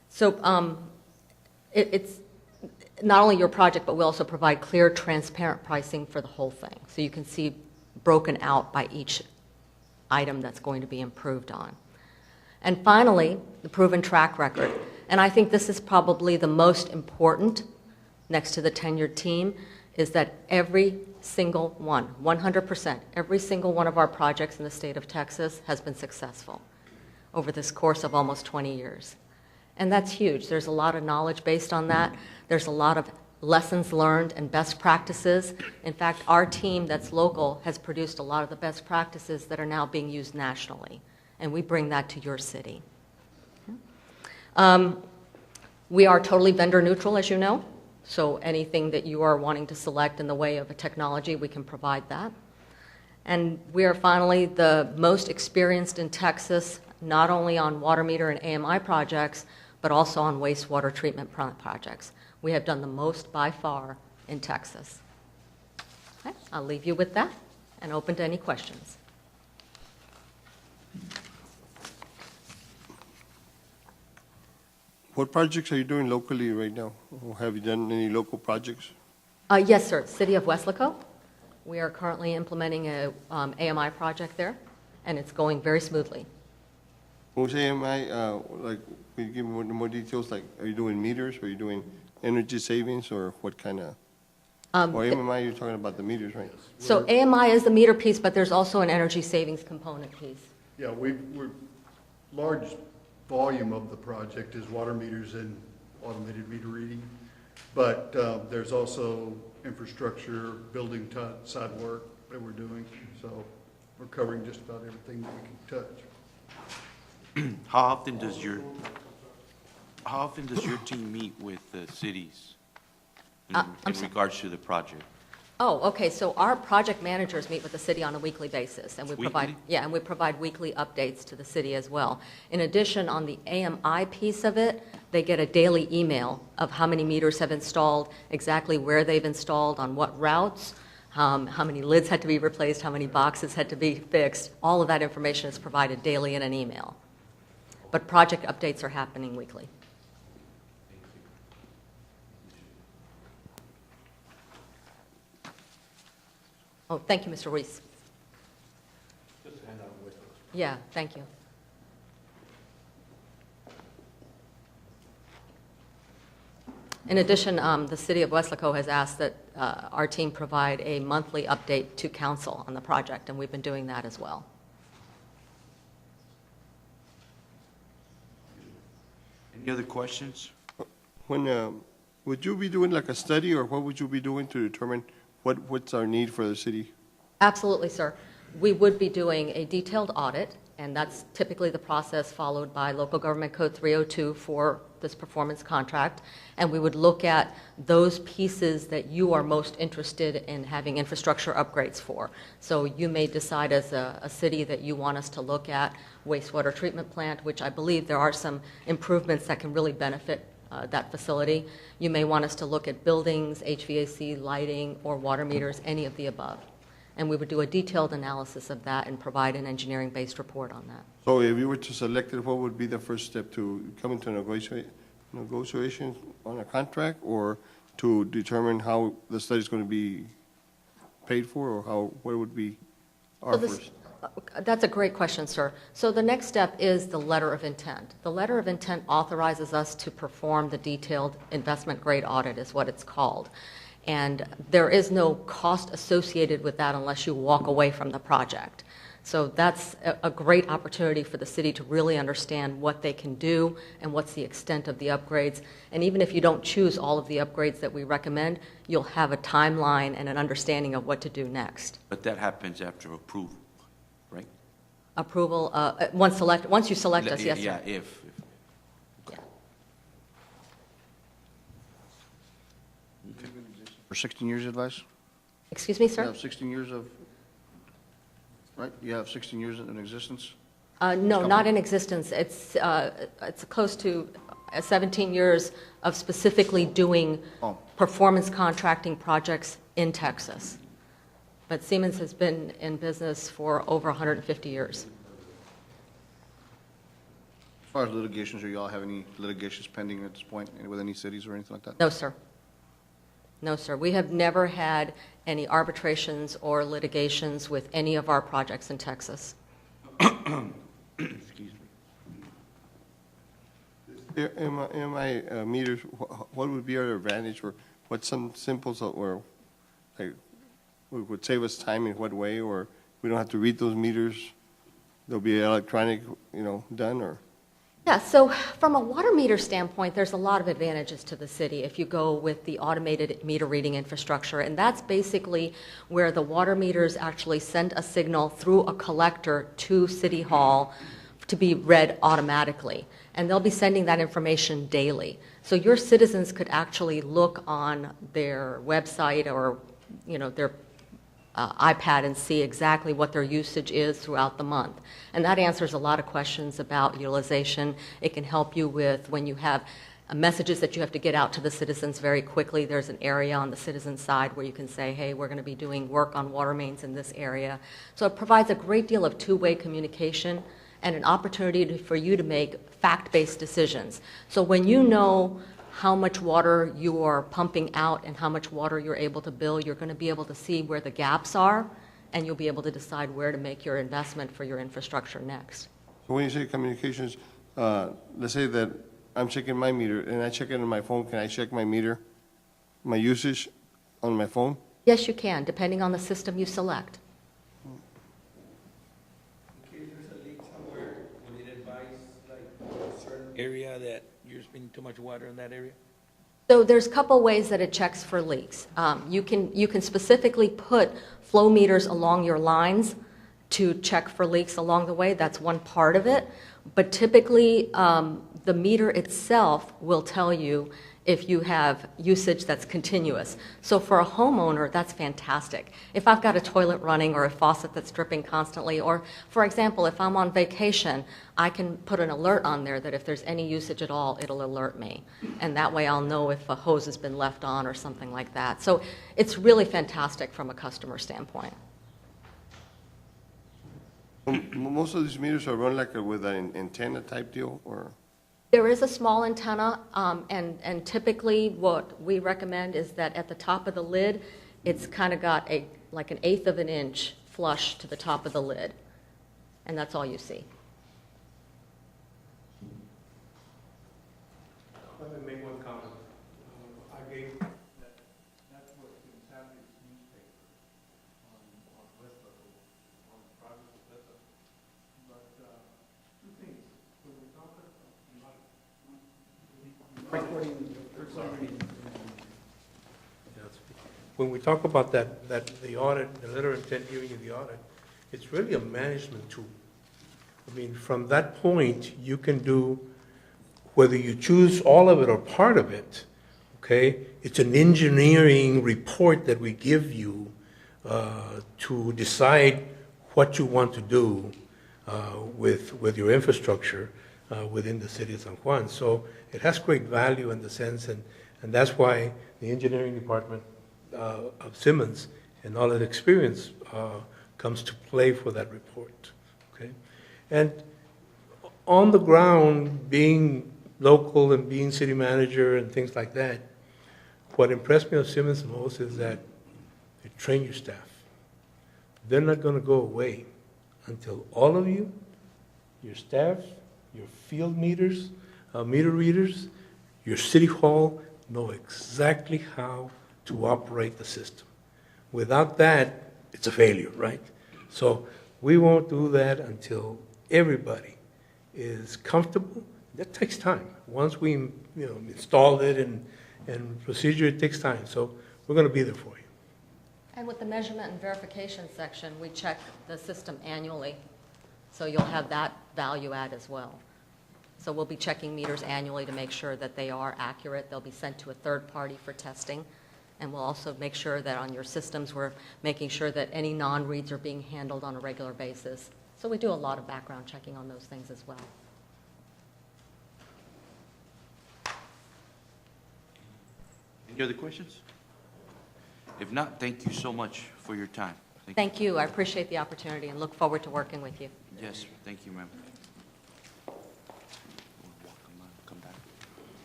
L: So it's not only your project, but we also provide clear, transparent pricing for the whole thing. So you can see broken out by each item that's going to be improved on. And finally, the proven track record. And I think this is probably the most important next to the tenured team, is that every single one, 100%, every single one of our projects in the state of Texas has been successful over this course of almost 20 years. And that's huge. There's a lot of knowledge based on that. There's a lot of lessons learned and best practices. In fact, our team that's local has produced a lot of the best practices that are now being used nationally, and we bring that to your city. We are totally vendor neutral, as you know. So anything that you are wanting to select in the way of a technology, we can provide that. And we are finally the most experienced in Texas, not only on water meter and AMI projects, but also on wastewater treatment projects. We have done the most by far in Texas. Okay, I'll leave you with that and open to any questions.
K: What projects are you doing locally right now? Or have you done any local projects?
L: Yes, sir. City of Weslaco. We are currently implementing a AMI project there, and it's going very smoothly.
K: When we say AMI, like, can you give me more details? Like, are you doing meters? Are you doing energy savings, or what kind of? Or AMI, you're talking about the meters, right?
L: So AMI is the meter piece, but there's also an energy savings component piece.
M: Yeah, we're, large volume of the project is water meters and automated meter reading. But there's also infrastructure, building side work that we're doing. So we're covering just about everything that we can touch.
A: How often does your team meet with the cities in regards to the project?
L: Oh, okay, so our project managers meet with the city on a weekly basis, and we provide,
A: Weekly?
L: yeah, and we provide weekly updates to the city as well. In addition, on the AMI piece of it, they get a daily email of how many meters have installed, exactly where they've installed, on what routes, how many lids had to be replaced, how many boxes had to be fixed. All of that information is provided daily in an email. But project updates are happening weekly. Oh, thank you, Mr. Ruiz. Yeah, thank you. In addition, the city of Weslaco has asked that our team provide a monthly update to council on the project, and we've been doing that as well.
A: Any other questions?
K: When, would you be doing like a study, or what would you be doing to determine what's our need for the city?
L: Absolutely, sir. We would be doing a detailed audit, and that's typically the process followed by Local Government Code 302 for this performance contract. And we would look at those pieces that you are most interested in having infrastructure upgrades for. So you may decide as a city that you want us to look at wastewater treatment plant, which I believe there are some improvements that can really benefit that facility. You may want us to look at buildings, HVAC, lighting, or water meters, any of the above. And we would do a detailed analysis of that and provide an engineering-based report on that.
K: So if you were to select it, what would be the first step to come into negotiations on a contract, or to determine how the study is going to be paid for, or what would be our first?
L: That's a great question, sir. So the next step is the letter of intent. The letter of intent authorizes us to perform the detailed investment grade audit, is what it's called. And there is no cost associated with that unless you walk away from the project. So that's a great opportunity for the city to really understand what they can do and what's the extent of the upgrades. And even if you don't choose all of the upgrades that we recommend, you'll have a timeline and an understanding of what to do next.
A: But that happens after approval, right?
L: Approval, once you select us, yes, sir.
A: Yeah, if.
L: Yeah.
E: For 16 years advice?
L: Excuse me,
E: You
L: sir?
E: have 16 years of, right? You have 16 years in existence?
L: No, not in existence. It's close to 17 years of specifically doing performance contracting projects in Texas. But Siemens has been in business for over 150 years.
E: As far as litigations, do you all have any litigations pending at this point with any cities or anything like that?
L: No, sir. No, sir. We have never had any arbitrations or litigations with any of our projects in Texas.
A: Excuse me.
K: AMI meters, what would be our advantage, or what's some simples or like would save us time in what way, or we don't have to read those meters? They'll be electronic, done, or?
L: Yeah, so from a water meter standpoint, there's a lot of advantages to the city if you go with the automated meter reading infrastructure, and that's basically where the water meters actually send a signal through a collector to City Hall to be read automatically, and they'll be sending that information daily. So your citizens could actually look on their website or, their iPad and see exactly what their usage is throughout the month. And that answers a lot of questions about utilization. It can help you with when you have messages that you have to get out to the citizens very quickly. There's an area on the citizen side where you can say, hey, we're going to be doing work on water mains in this area. So it provides a great deal of two-way communication and an opportunity for you to make fact-based decisions. So when you know how much water you are pumping out and how much water you're able to bill, you're going to be able to see where the gaps are, and you'll be able to decide where to make your investment for your infrastructure next.
K: So when you say communications, let's say that I'm checking my meter and I check it on my phone. Can I check my meter, my usage on my phone?
L: Yes, you can, depending on the system you select.
N: In case there's a leak somewhere, would it advise like a certain area that you're spending too much water in that area?
L: So there's a couple ways that it checks for leaks. You can specifically put flow meters along your lines to check for leaks along the way. That's one part of it. But typically, the meter itself will tell you if you have usage that's continuous. So for a homeowner, that's fantastic. If I've got a toilet running or a faucet that's dripping constantly, or for example, if I'm on vacation, I can put an alert on there that if there's any usage at all, it'll alert me. And that way I'll know if a hose has been left on or something like that. So it's really fantastic from a customer standpoint.
K: Most of these meters are run like with an antenna type deal, or?
L: There is a small antenna, and typically what we recommend is that at the top of the lid, it's kind of got like an eighth of an inch flush to the top of the lid. And that's all you see.
J: Let me make one comment. I gave that's what Insanity newspaper on Westbrook, on the project of Westbrook. But two things. When we talk about when we talk about that the audit, the letter of intent giving you the audit, it's really a management tool. I mean, from that point, you can do, whether you choose all of it or part of it, okay, it's an engineering report that we give you to decide what you want to do with your infrastructure within the city of San Juan. So it has great value in the sense, and that's why the engineering department of Simmons and all that experience comes to play for that report, okay? And on the ground, being local and being city manager and things like that, what impressed me of Simmons most is that they train your staff. They're not going to go away until all of you, your staff, your field meters, meter readers, your city hall know exactly how to operate the system. Without that, it's a failure, right? So we won't do that until everybody is comfortable. That takes time. Once we install it and procedure, it takes time. So we're going to be there for you.
L: And with the measurement and verification section, we check the system annually. So you'll have that value add as well. So we'll be checking meters annually to make sure that they are accurate. They'll be sent to a third party for testing. And we'll also make sure that on your systems, we're making sure that any non-reads are being handled on a regular basis. So we do a lot of background checking on those things as well.
A: Any other questions? If not, thank you so much for your time.
L: Thank you. I appreciate the opportunity and look forward to working with you.
A: Yes, thank you, ma'am. Come back.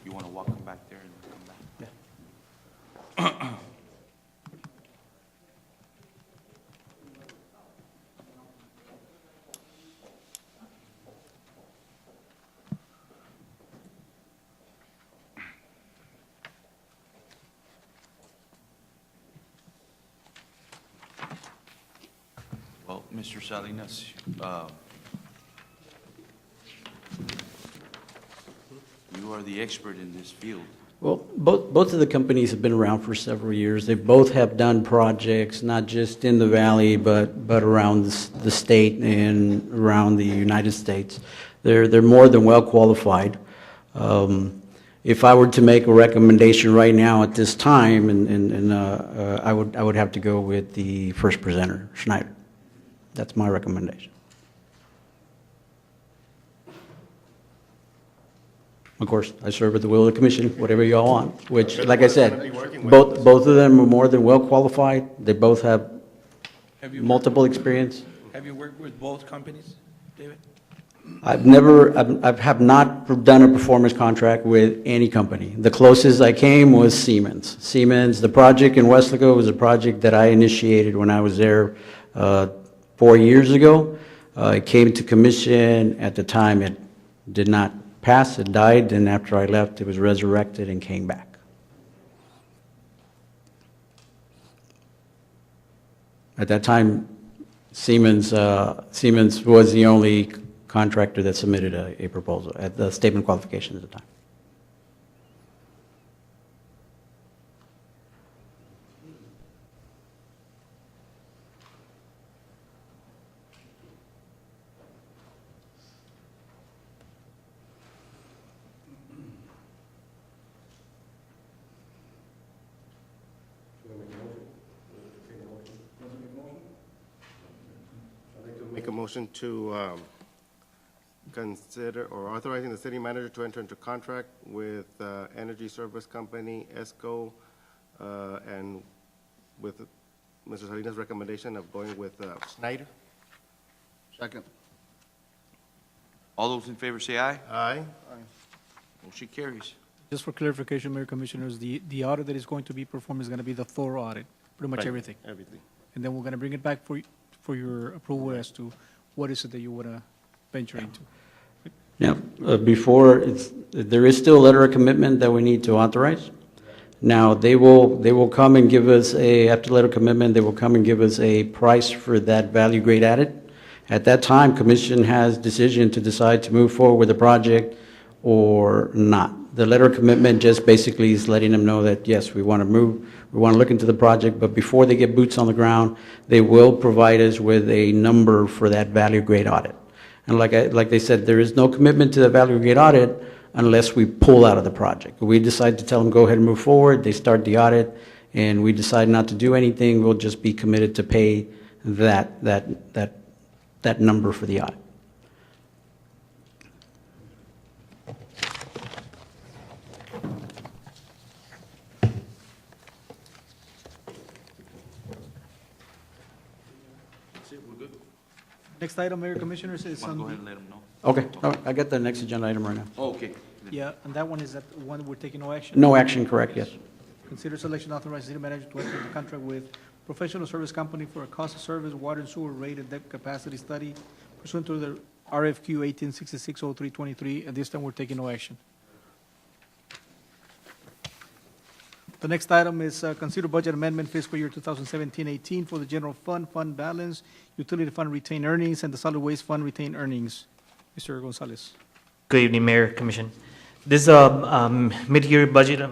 A: You want to walk them back there and come back? Yeah. Well, Mr. Salinas, you are the expert in this field.
H: Well, both of the companies have been around for several years. They both have done projects, not just in the valley, but around the state and around the United States. They're more than well qualified. If I were to make a recommendation right now at this time, I would have to go with the first presenter, Schneider. That's my recommendation. Of course, I serve at the will of the commission, whatever y'all want, which, like I said, both of them are more than well qualified. They both have multiple experience.
N: Have you worked with both companies, David?
H: I have not done a performance contract with any company. The closest I came was Siemens. Siemens, the project in Weslaco was a project that I initiated when I was there 4 years ago. It came to commission. At the time, it did not pass, it died, and after I left, it was resurrected and came back. At that time, Siemens was the only contractor that submitted a proposal at the statement of qualifications at the time.
C: Make a motion to consider or authorizing the city manager to enter into contract with energy service company ESCO and with Mr. Salinas' recommendation of going with Schneider.
E: Second.
A: All those in favor say aye.
C: Aye.
A: Motion carries.
B: Just for clarification, Mayor Commissioners, the audit that is going to be performed is going to be the thorough audit, pretty much
C: Right,
B: everything.
C: Everything.
B: And then we're going to bring it back for your approval as to what is it that you want to venture into.
H: Now, there is still a letter of commitment that we need to authorize. Now, they will come and give us after letter of commitment, they will come and give us a price for that value grade added. At that time, commission has decision to decide to move forward with the project or not. The letter of commitment just basically is letting them know that, yes, we want to move, we want to look into the project, but before they get boots on the ground, they will provide us with a number for that value grade audit. And like they said, there is no commitment to the value grade audit unless we pull out of the project. We decide to tell them, go ahead and move forward, they start the audit, and we decide not to do anything, we'll just be committed to pay that number for the audit.
A: That's it, we're good.
B: Next item, Mayor Commissioners, is
A: Want to go ahead
B: on
A: and let them know?
H: Okay, all right, I got the next agenda item right now.
A: Oh, okay.
B: yeah, and that one is that one we're taking no action.
H: No action, correct, yes.
B: Consider selection authorized city manager to enter into contract with professional service company for a cost of service, water and sewer rate and debt capacity study pursuant to the RFQ 18660323. At this time, we're taking no action. The next item is consider budget amendment fiscal year 2017-18 for the general fund, fund balance, utility fund retained earnings, and the solid waste fund retained earnings. Mr. Gonzalez.
O: Good evening, Mayor, Commission. This mid-year budget,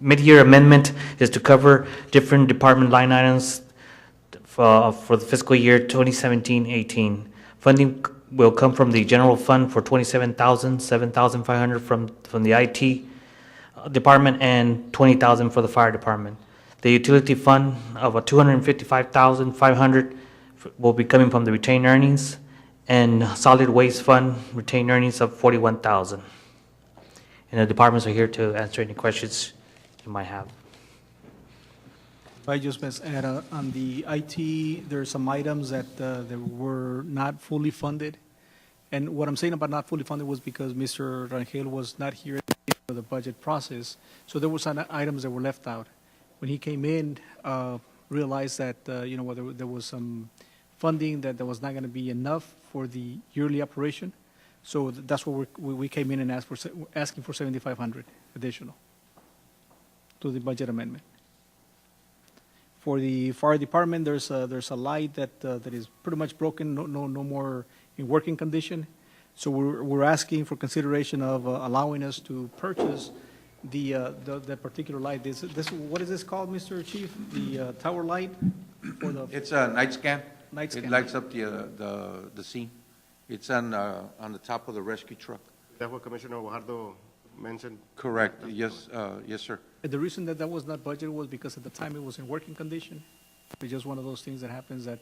O: mid-year amendment is to cover different department line items for the fiscal year 2017-18. Funding will come from the general fund for $27,500 from the IT department and $20,000 for the fire department. The utility fund of $255,500 will be coming from the retained earnings, and solid waste fund retained earnings of $41,000. And the departments are here to answer any questions you might have.
B: I just must add, on the IT, there are some items that were not fully funded. And what I'm saying about not fully funded was because Mr. Rangel was not here for the budget process. So there were some items that were left out. When he came in, realized that, there was some funding that there was not going to be enough for the yearly operation. So that's what we came in and asking for $7,500 additional to the budget amendment. For the fire department, there's a light that is pretty much broken, no more in working condition. So we're asking for consideration of allowing us to purchase that particular light. What is this called, Mr. Chief? The tower light for the
A: It's a night scan.
B: night scan?
A: It lights up the scene. It's on the top of the rescue truck.
C: Is that what Commissioner Guajardo mentioned?
A: Correct. Yes, yes, sir.
B: The reason that was not budgeted was because at the time it was in working condition. It's just one of those things that happens that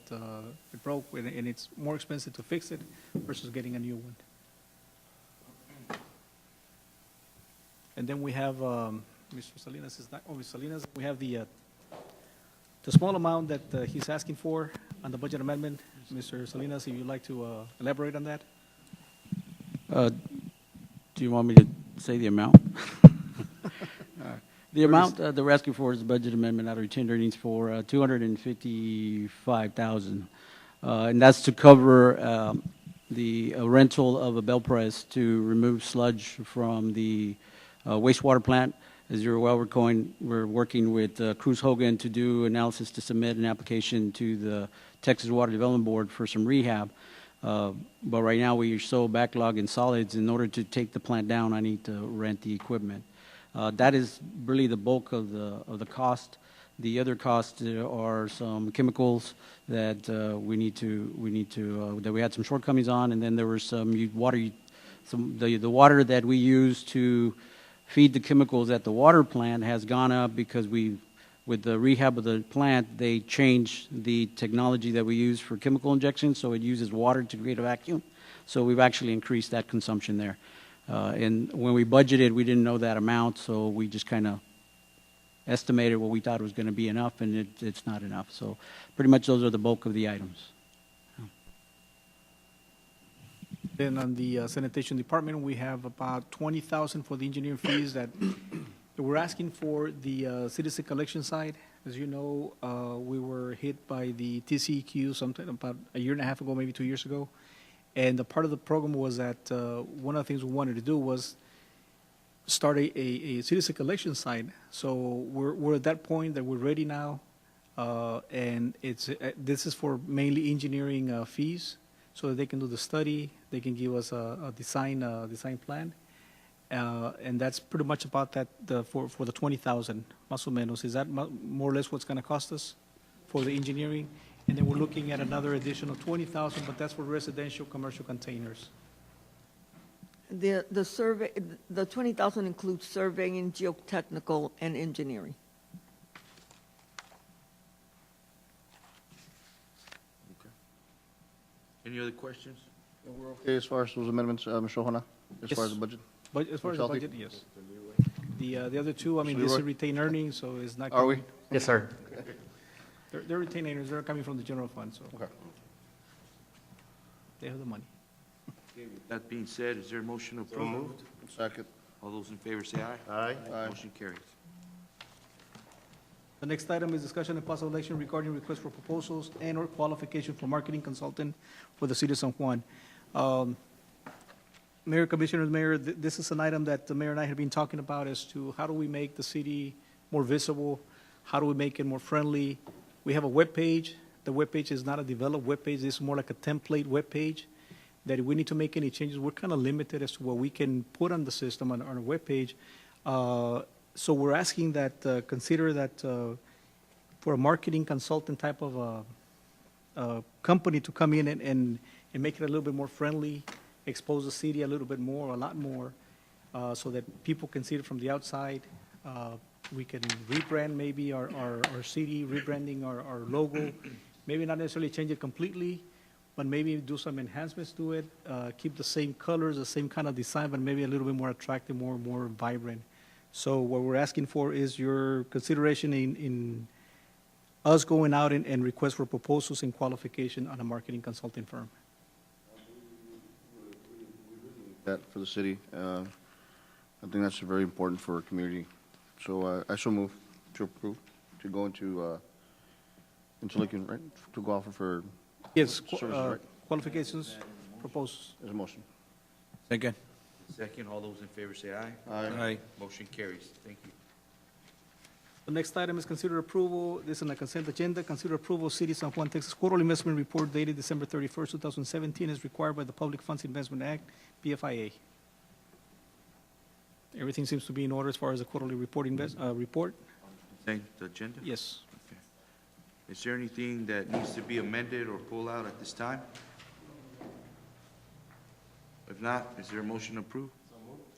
B: it broke, and it's more expensive to fix it versus getting a new one. And then we have, Mr. Salinas is not, Mr. Salinas, we have the small amount that he's asking for on the budget amendment. Mr. Salinas, if you'd like to elaborate on that?
H: Do you want me to say the amount? The amount that we're asking for is a budget amendment out of retained earnings for $255,000. And that's to cover the rental of a bell press to remove sludge from the wastewater plant, As you're well, we're working with Cruz Hogan to do analysis to submit an application to the Texas Water Development Board for some rehab. But right now, we are so backlogged in solids. In order to take the plant down, I need to rent the equipment. That is really the bulk of the cost. The other costs are some chemicals that that we had some shortcomings on, and then there was some water, the water that we use to feed the chemicals at the water plant has gone up because with the rehab of the plant, they changed the technology that we use for chemical injection, so it uses water to create a vacuum. So we've actually increased that consumption there. And when we budgeted, we didn't know that amount, so we just kind of estimated what we thought was going to be enough, and it's not enough. So pretty much those are the bulk of the items.
B: Then on the sanitation department, we have about 20,000 for the engineering fees that we're asking for the citizen collection side. As you know, we were hit by the TCEQ sometime about a year and a half ago, maybe 2 years ago. And the part of the program was that one of the things we wanted to do was start a citizen collection side. So we're at that point that we're ready now, and this is for mainly engineering fees, so that they can do the study, they can give us a design plan, and that's pretty much about that for the 20,000, más o menos. Is that more or less what's going to cost us for the engineering? And then we're looking at another additional 20,000, but that's for residential commercial containers.
P: The survey, the 20,000 includes surveying, geotechnical, and engineering.
A: Any other questions?
E: We're okay as far as those amendments, Mr. Ojona, as far as the budget?
B: But as far as the
E: Healthy?
B: budget, yes. The other two, I mean, this is retained earnings, so it's not.
E: Are we?
B: coming-
O: Yes, sir.
B: They're retained earnings, they're coming from the general fund, so
E: Okay.
B: they have the money.
A: With that being said, is there a motion to approve?
C: moved.
E: Second.
A: All those in favor say aye.
C: Aye.
E: Aye.
A: Motion carries.
B: The next item is discussion and possible action regarding request for proposals and/or qualification for marketing consultant for the city of San Juan. Mayor, Commissioners, Mayor, this is an item that the mayor and I have been talking about as to how do we make the city more visible? How do we make it more friendly? We have a webpage. The webpage is not a developed webpage. This is more like a template webpage that if we need to make any changes, we're kind of limited as to what we can put on the system on our webpage. So we're asking that, consider that for a marketing consultant type of company to come in and make it a little bit more friendly, expose the city a little bit more, a lot more, so that people can see it from the outside. We can rebrand maybe our city, rebranding our logo, maybe not necessarily change it completely, but maybe do some enhancements to it, keep the same colors, the same kind of design, but maybe a little bit more attractive, more vibrant. So what we're asking for is your consideration in us going out and request for proposals and qualification on a marketing consulting firm.
E: That for the city. I think that's very important for our community. So I shall move to approve, to go into looking, right, to go offer for
B: Yes,
E: services, right?
B: qualifications, proposals.
E: There's a motion.
N: Second.
A: Second, all those in favor say aye.
E: Aye.
A: Motion carries. Thank you.
B: The next item is consider approval, this is on the consent agenda, consider approval of City of San Juan, Texas Quarterly Investment Report dated December 31st, 2017, as required by the Public Funds Investment Act, PFIA. Everything seems to be in order as far as the quarterly report.
A: Thank the agenda?
B: Yes.
A: Okay. Is there anything that needs to be amended or pulled out at this time? If not, is there a motion to approve?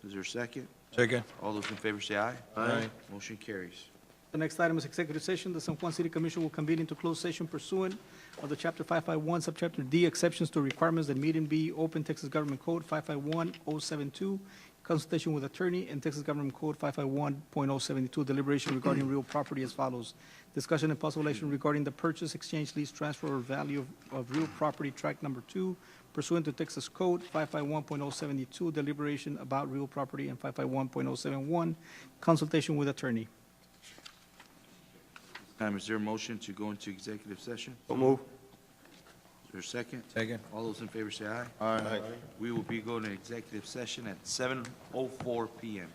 A: Is there a second?
N: Second.
A: All those in favor say aye.
N: Aye.
A: Motion carries.
B: The next item is executive session. The San Juan City Commission will convene into closed session pursuant of the Chapter 551, Subchapter D, exceptions to requirements that meet and be open Texas Government Code 551-072, consultation with attorney, and Texas Government Code 551.072, deliberation regarding real property as follows. Discussion and possible action regarding the purchase, exchange, lease, transfer, or value of real property, tract number 2, pursuant to Texas Code 551.072, deliberation about real property, and 551.071, consultation with attorney.
A: Time, is there a motion to go into executive session?
E: So move.
A: Is there a second?
N: Second.
A: All those in favor say aye.
E: Aye.
A: We will be going to executive session at 7:04 PM.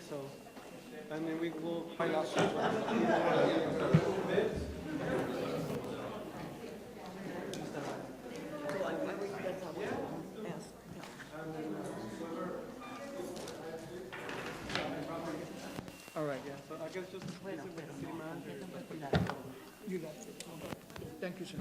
D: so, I mean, we will find out. All right, yeah, so I guess just place it with the city manager.
F: You got it. Thank you, sir.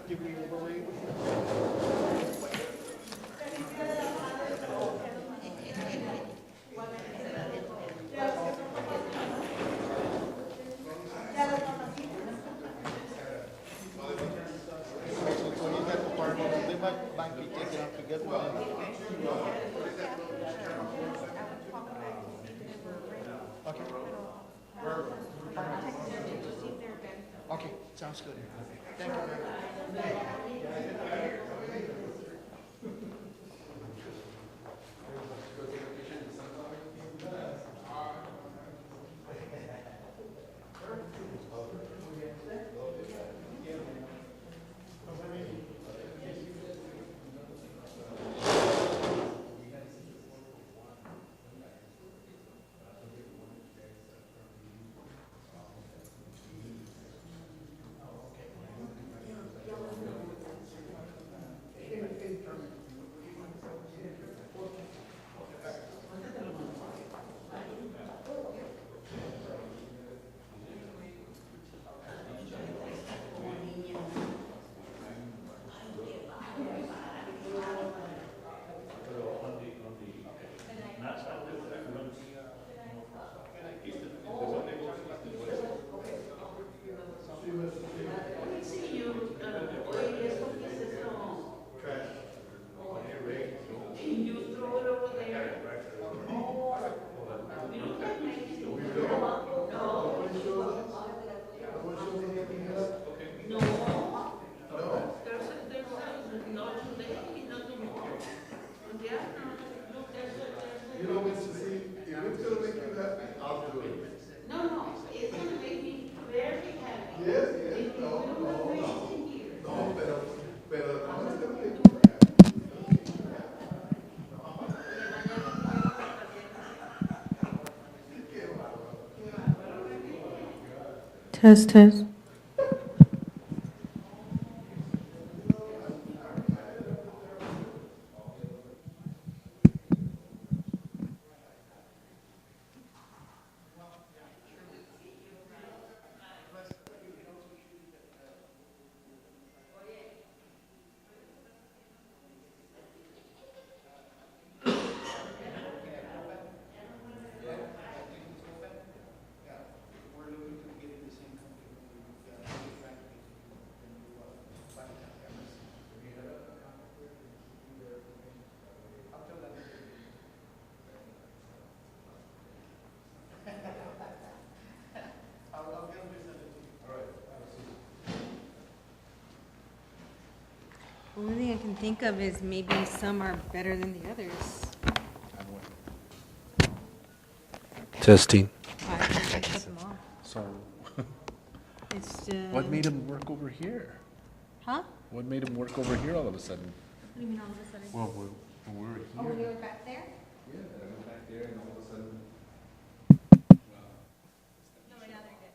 B: Give me a break.
F: Okay, sounds good. Thank you.
Q: Test, test.
R: The only thing I can think of is maybe some are better than the others.
S: Testing.
R: I think I put them all.
S: So,
R: It's
S: what made him work over here?
R: Huh?
S: What made him work over here all of a sudden?
R: What do you mean all of a sudden?
S: Well, when we were here.
R: Oh, when you were back there?
S: Yeah, I went back there and all of a sudden.
R: No, right now they're good.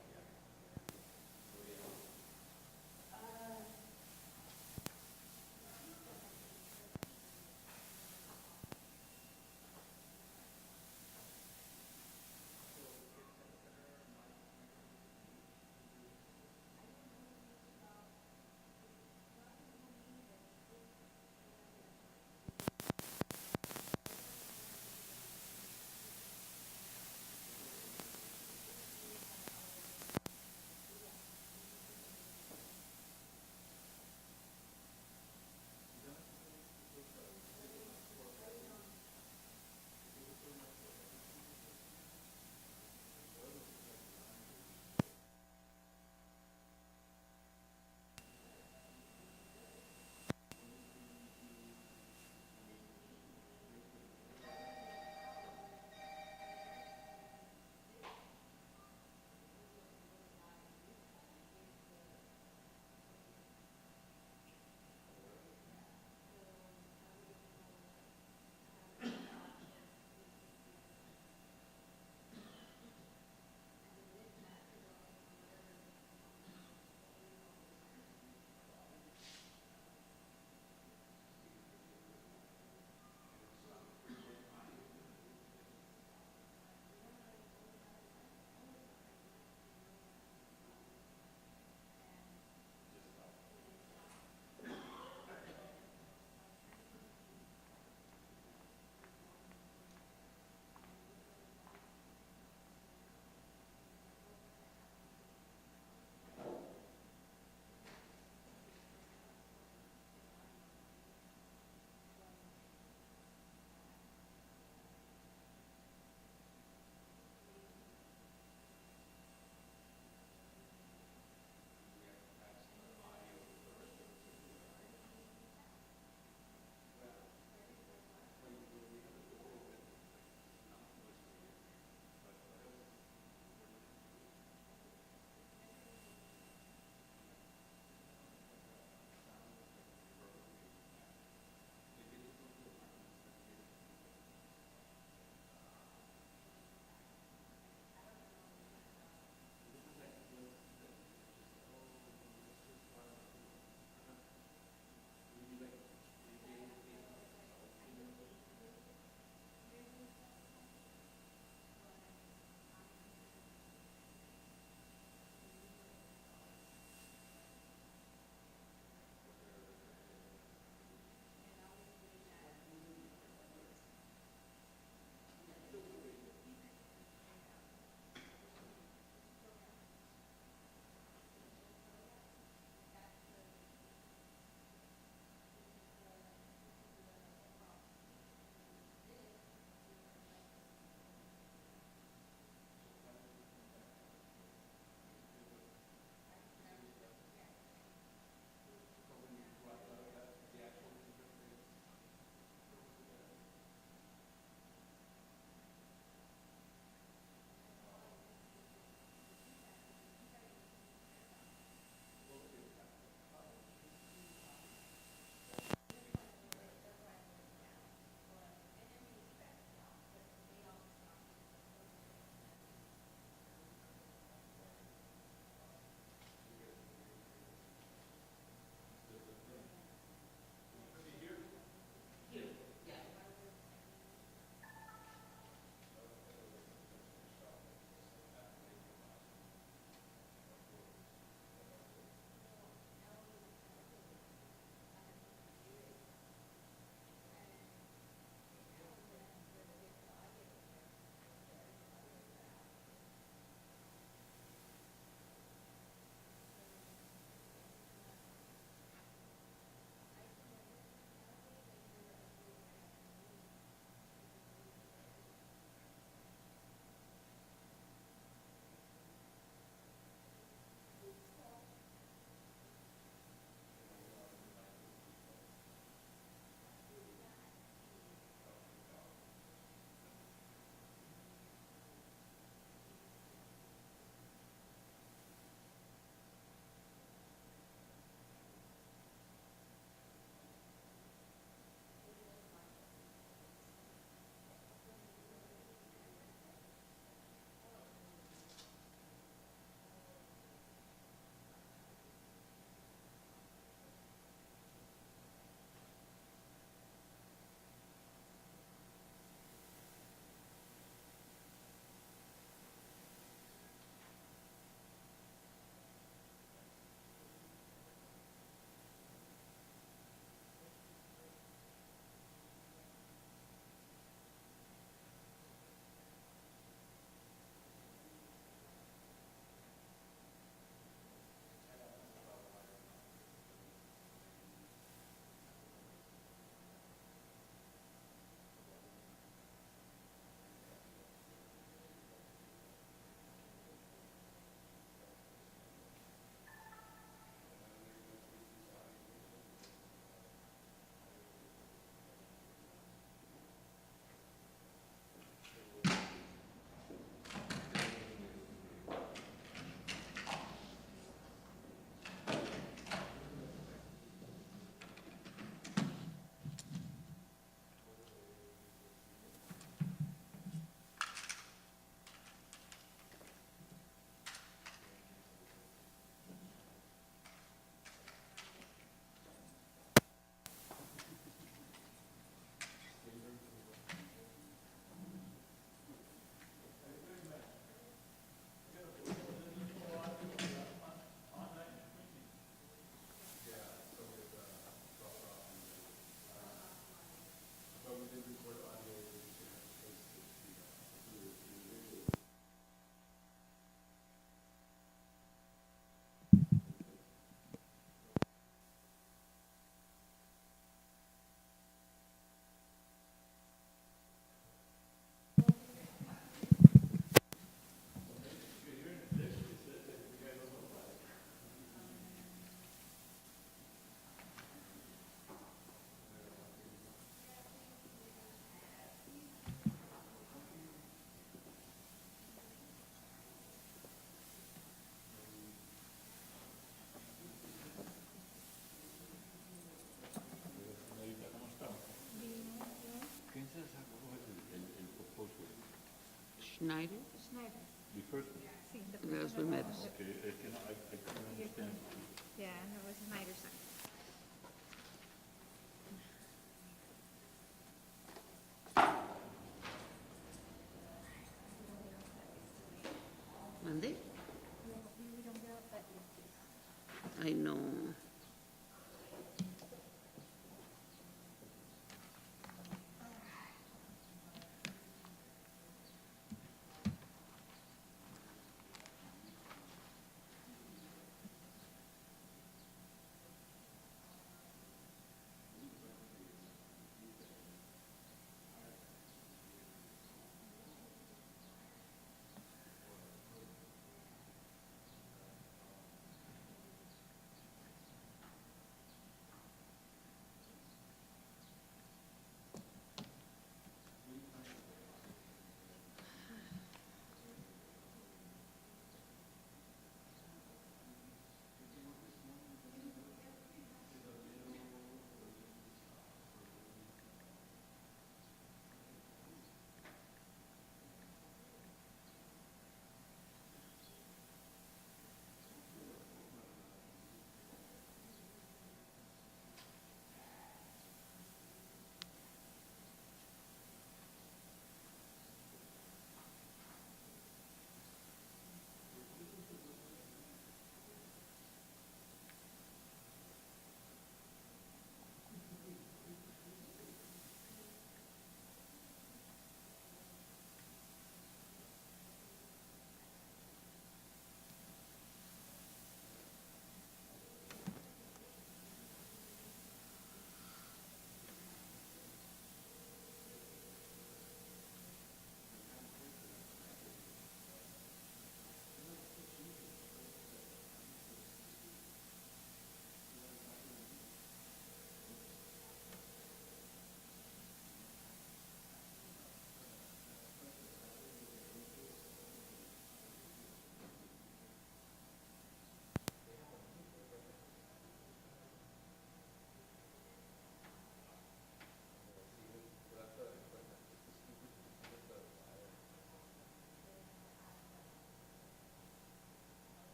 T: Schneider? De los primeros.
R: Yeah, no, it was Snyder second.
T: ¿Mande? Ay, no.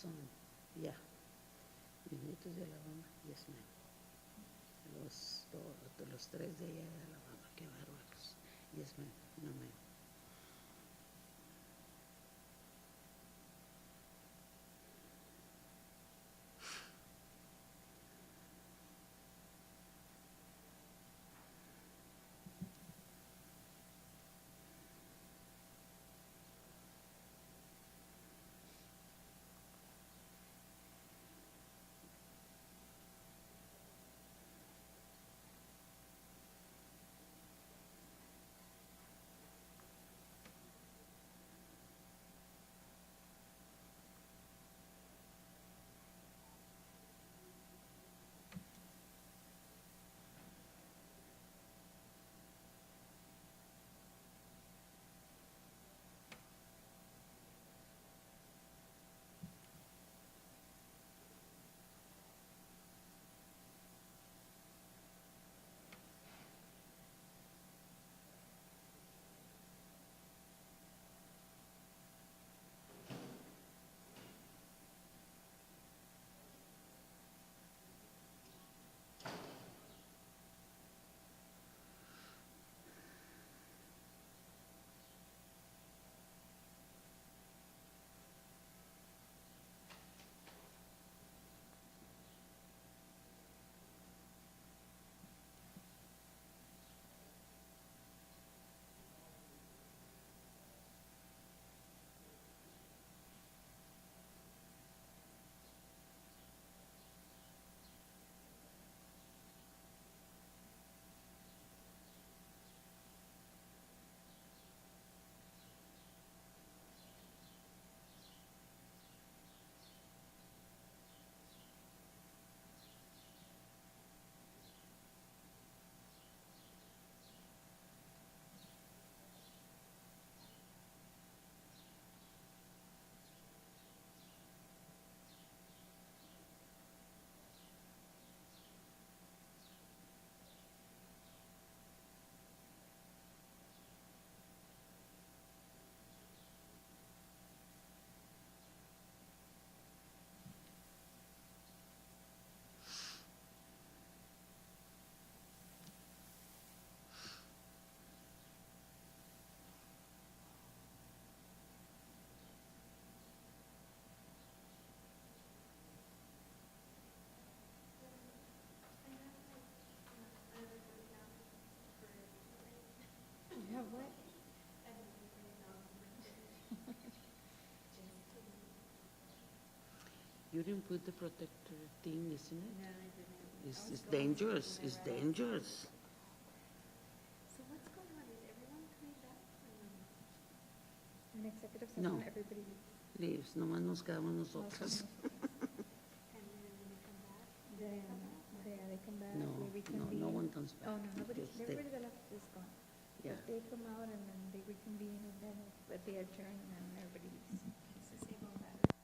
T: Son, ya. Viejitos de Alabama, yes, ma'am. Los tres de allá de Alabama, qué bárbaros. Yes, ma'am. No, ma'am. You didn't put the protector thing, isn't it? No, I didn't. It's dangerous. It's dangerous.
R: So what's going on? Is everyone coming back? An executive
T: No.
R: session, everybody
T: Leaves, nomás nos quedamos nosotras.
R: They come back,
T: No,
R: we reconvene.
T: no one comes back.
R: Oh, no, nobody,
T: Just they-
R: everybody that left is gone.
T: Yeah.
R: But they come out and then they reconvene and then they adjourn and then everybody leaves. It's the same old pattern.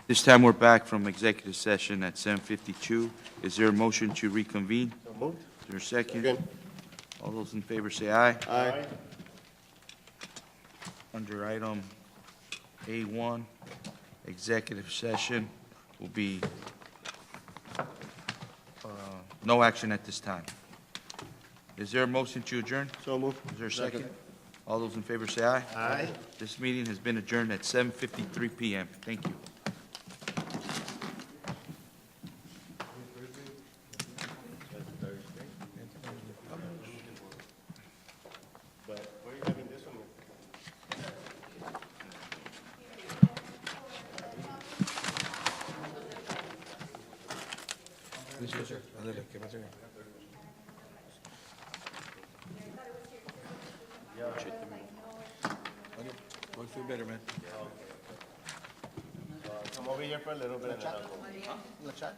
A: This time we're back from executive session at 7:52. Is there a motion to reconvene?
C: So moved.
A: Is there a second?
C: Second.
A: All those in favor say aye.
C: Aye.
A: Under item A1, executive session will be no action at this time. Is there a motion to adjourn?
C: So moved.
A: Is there a second? All those in favor say aye.
C: Aye.
A: This meeting has been adjourned at 7:53 PM. Thank you.
C: But where are you having this one?
N: Ándale, ¿qué pasa? Hoy feel better, man.
C: Come over here for a little bit and then I'll go.
E: In the chat?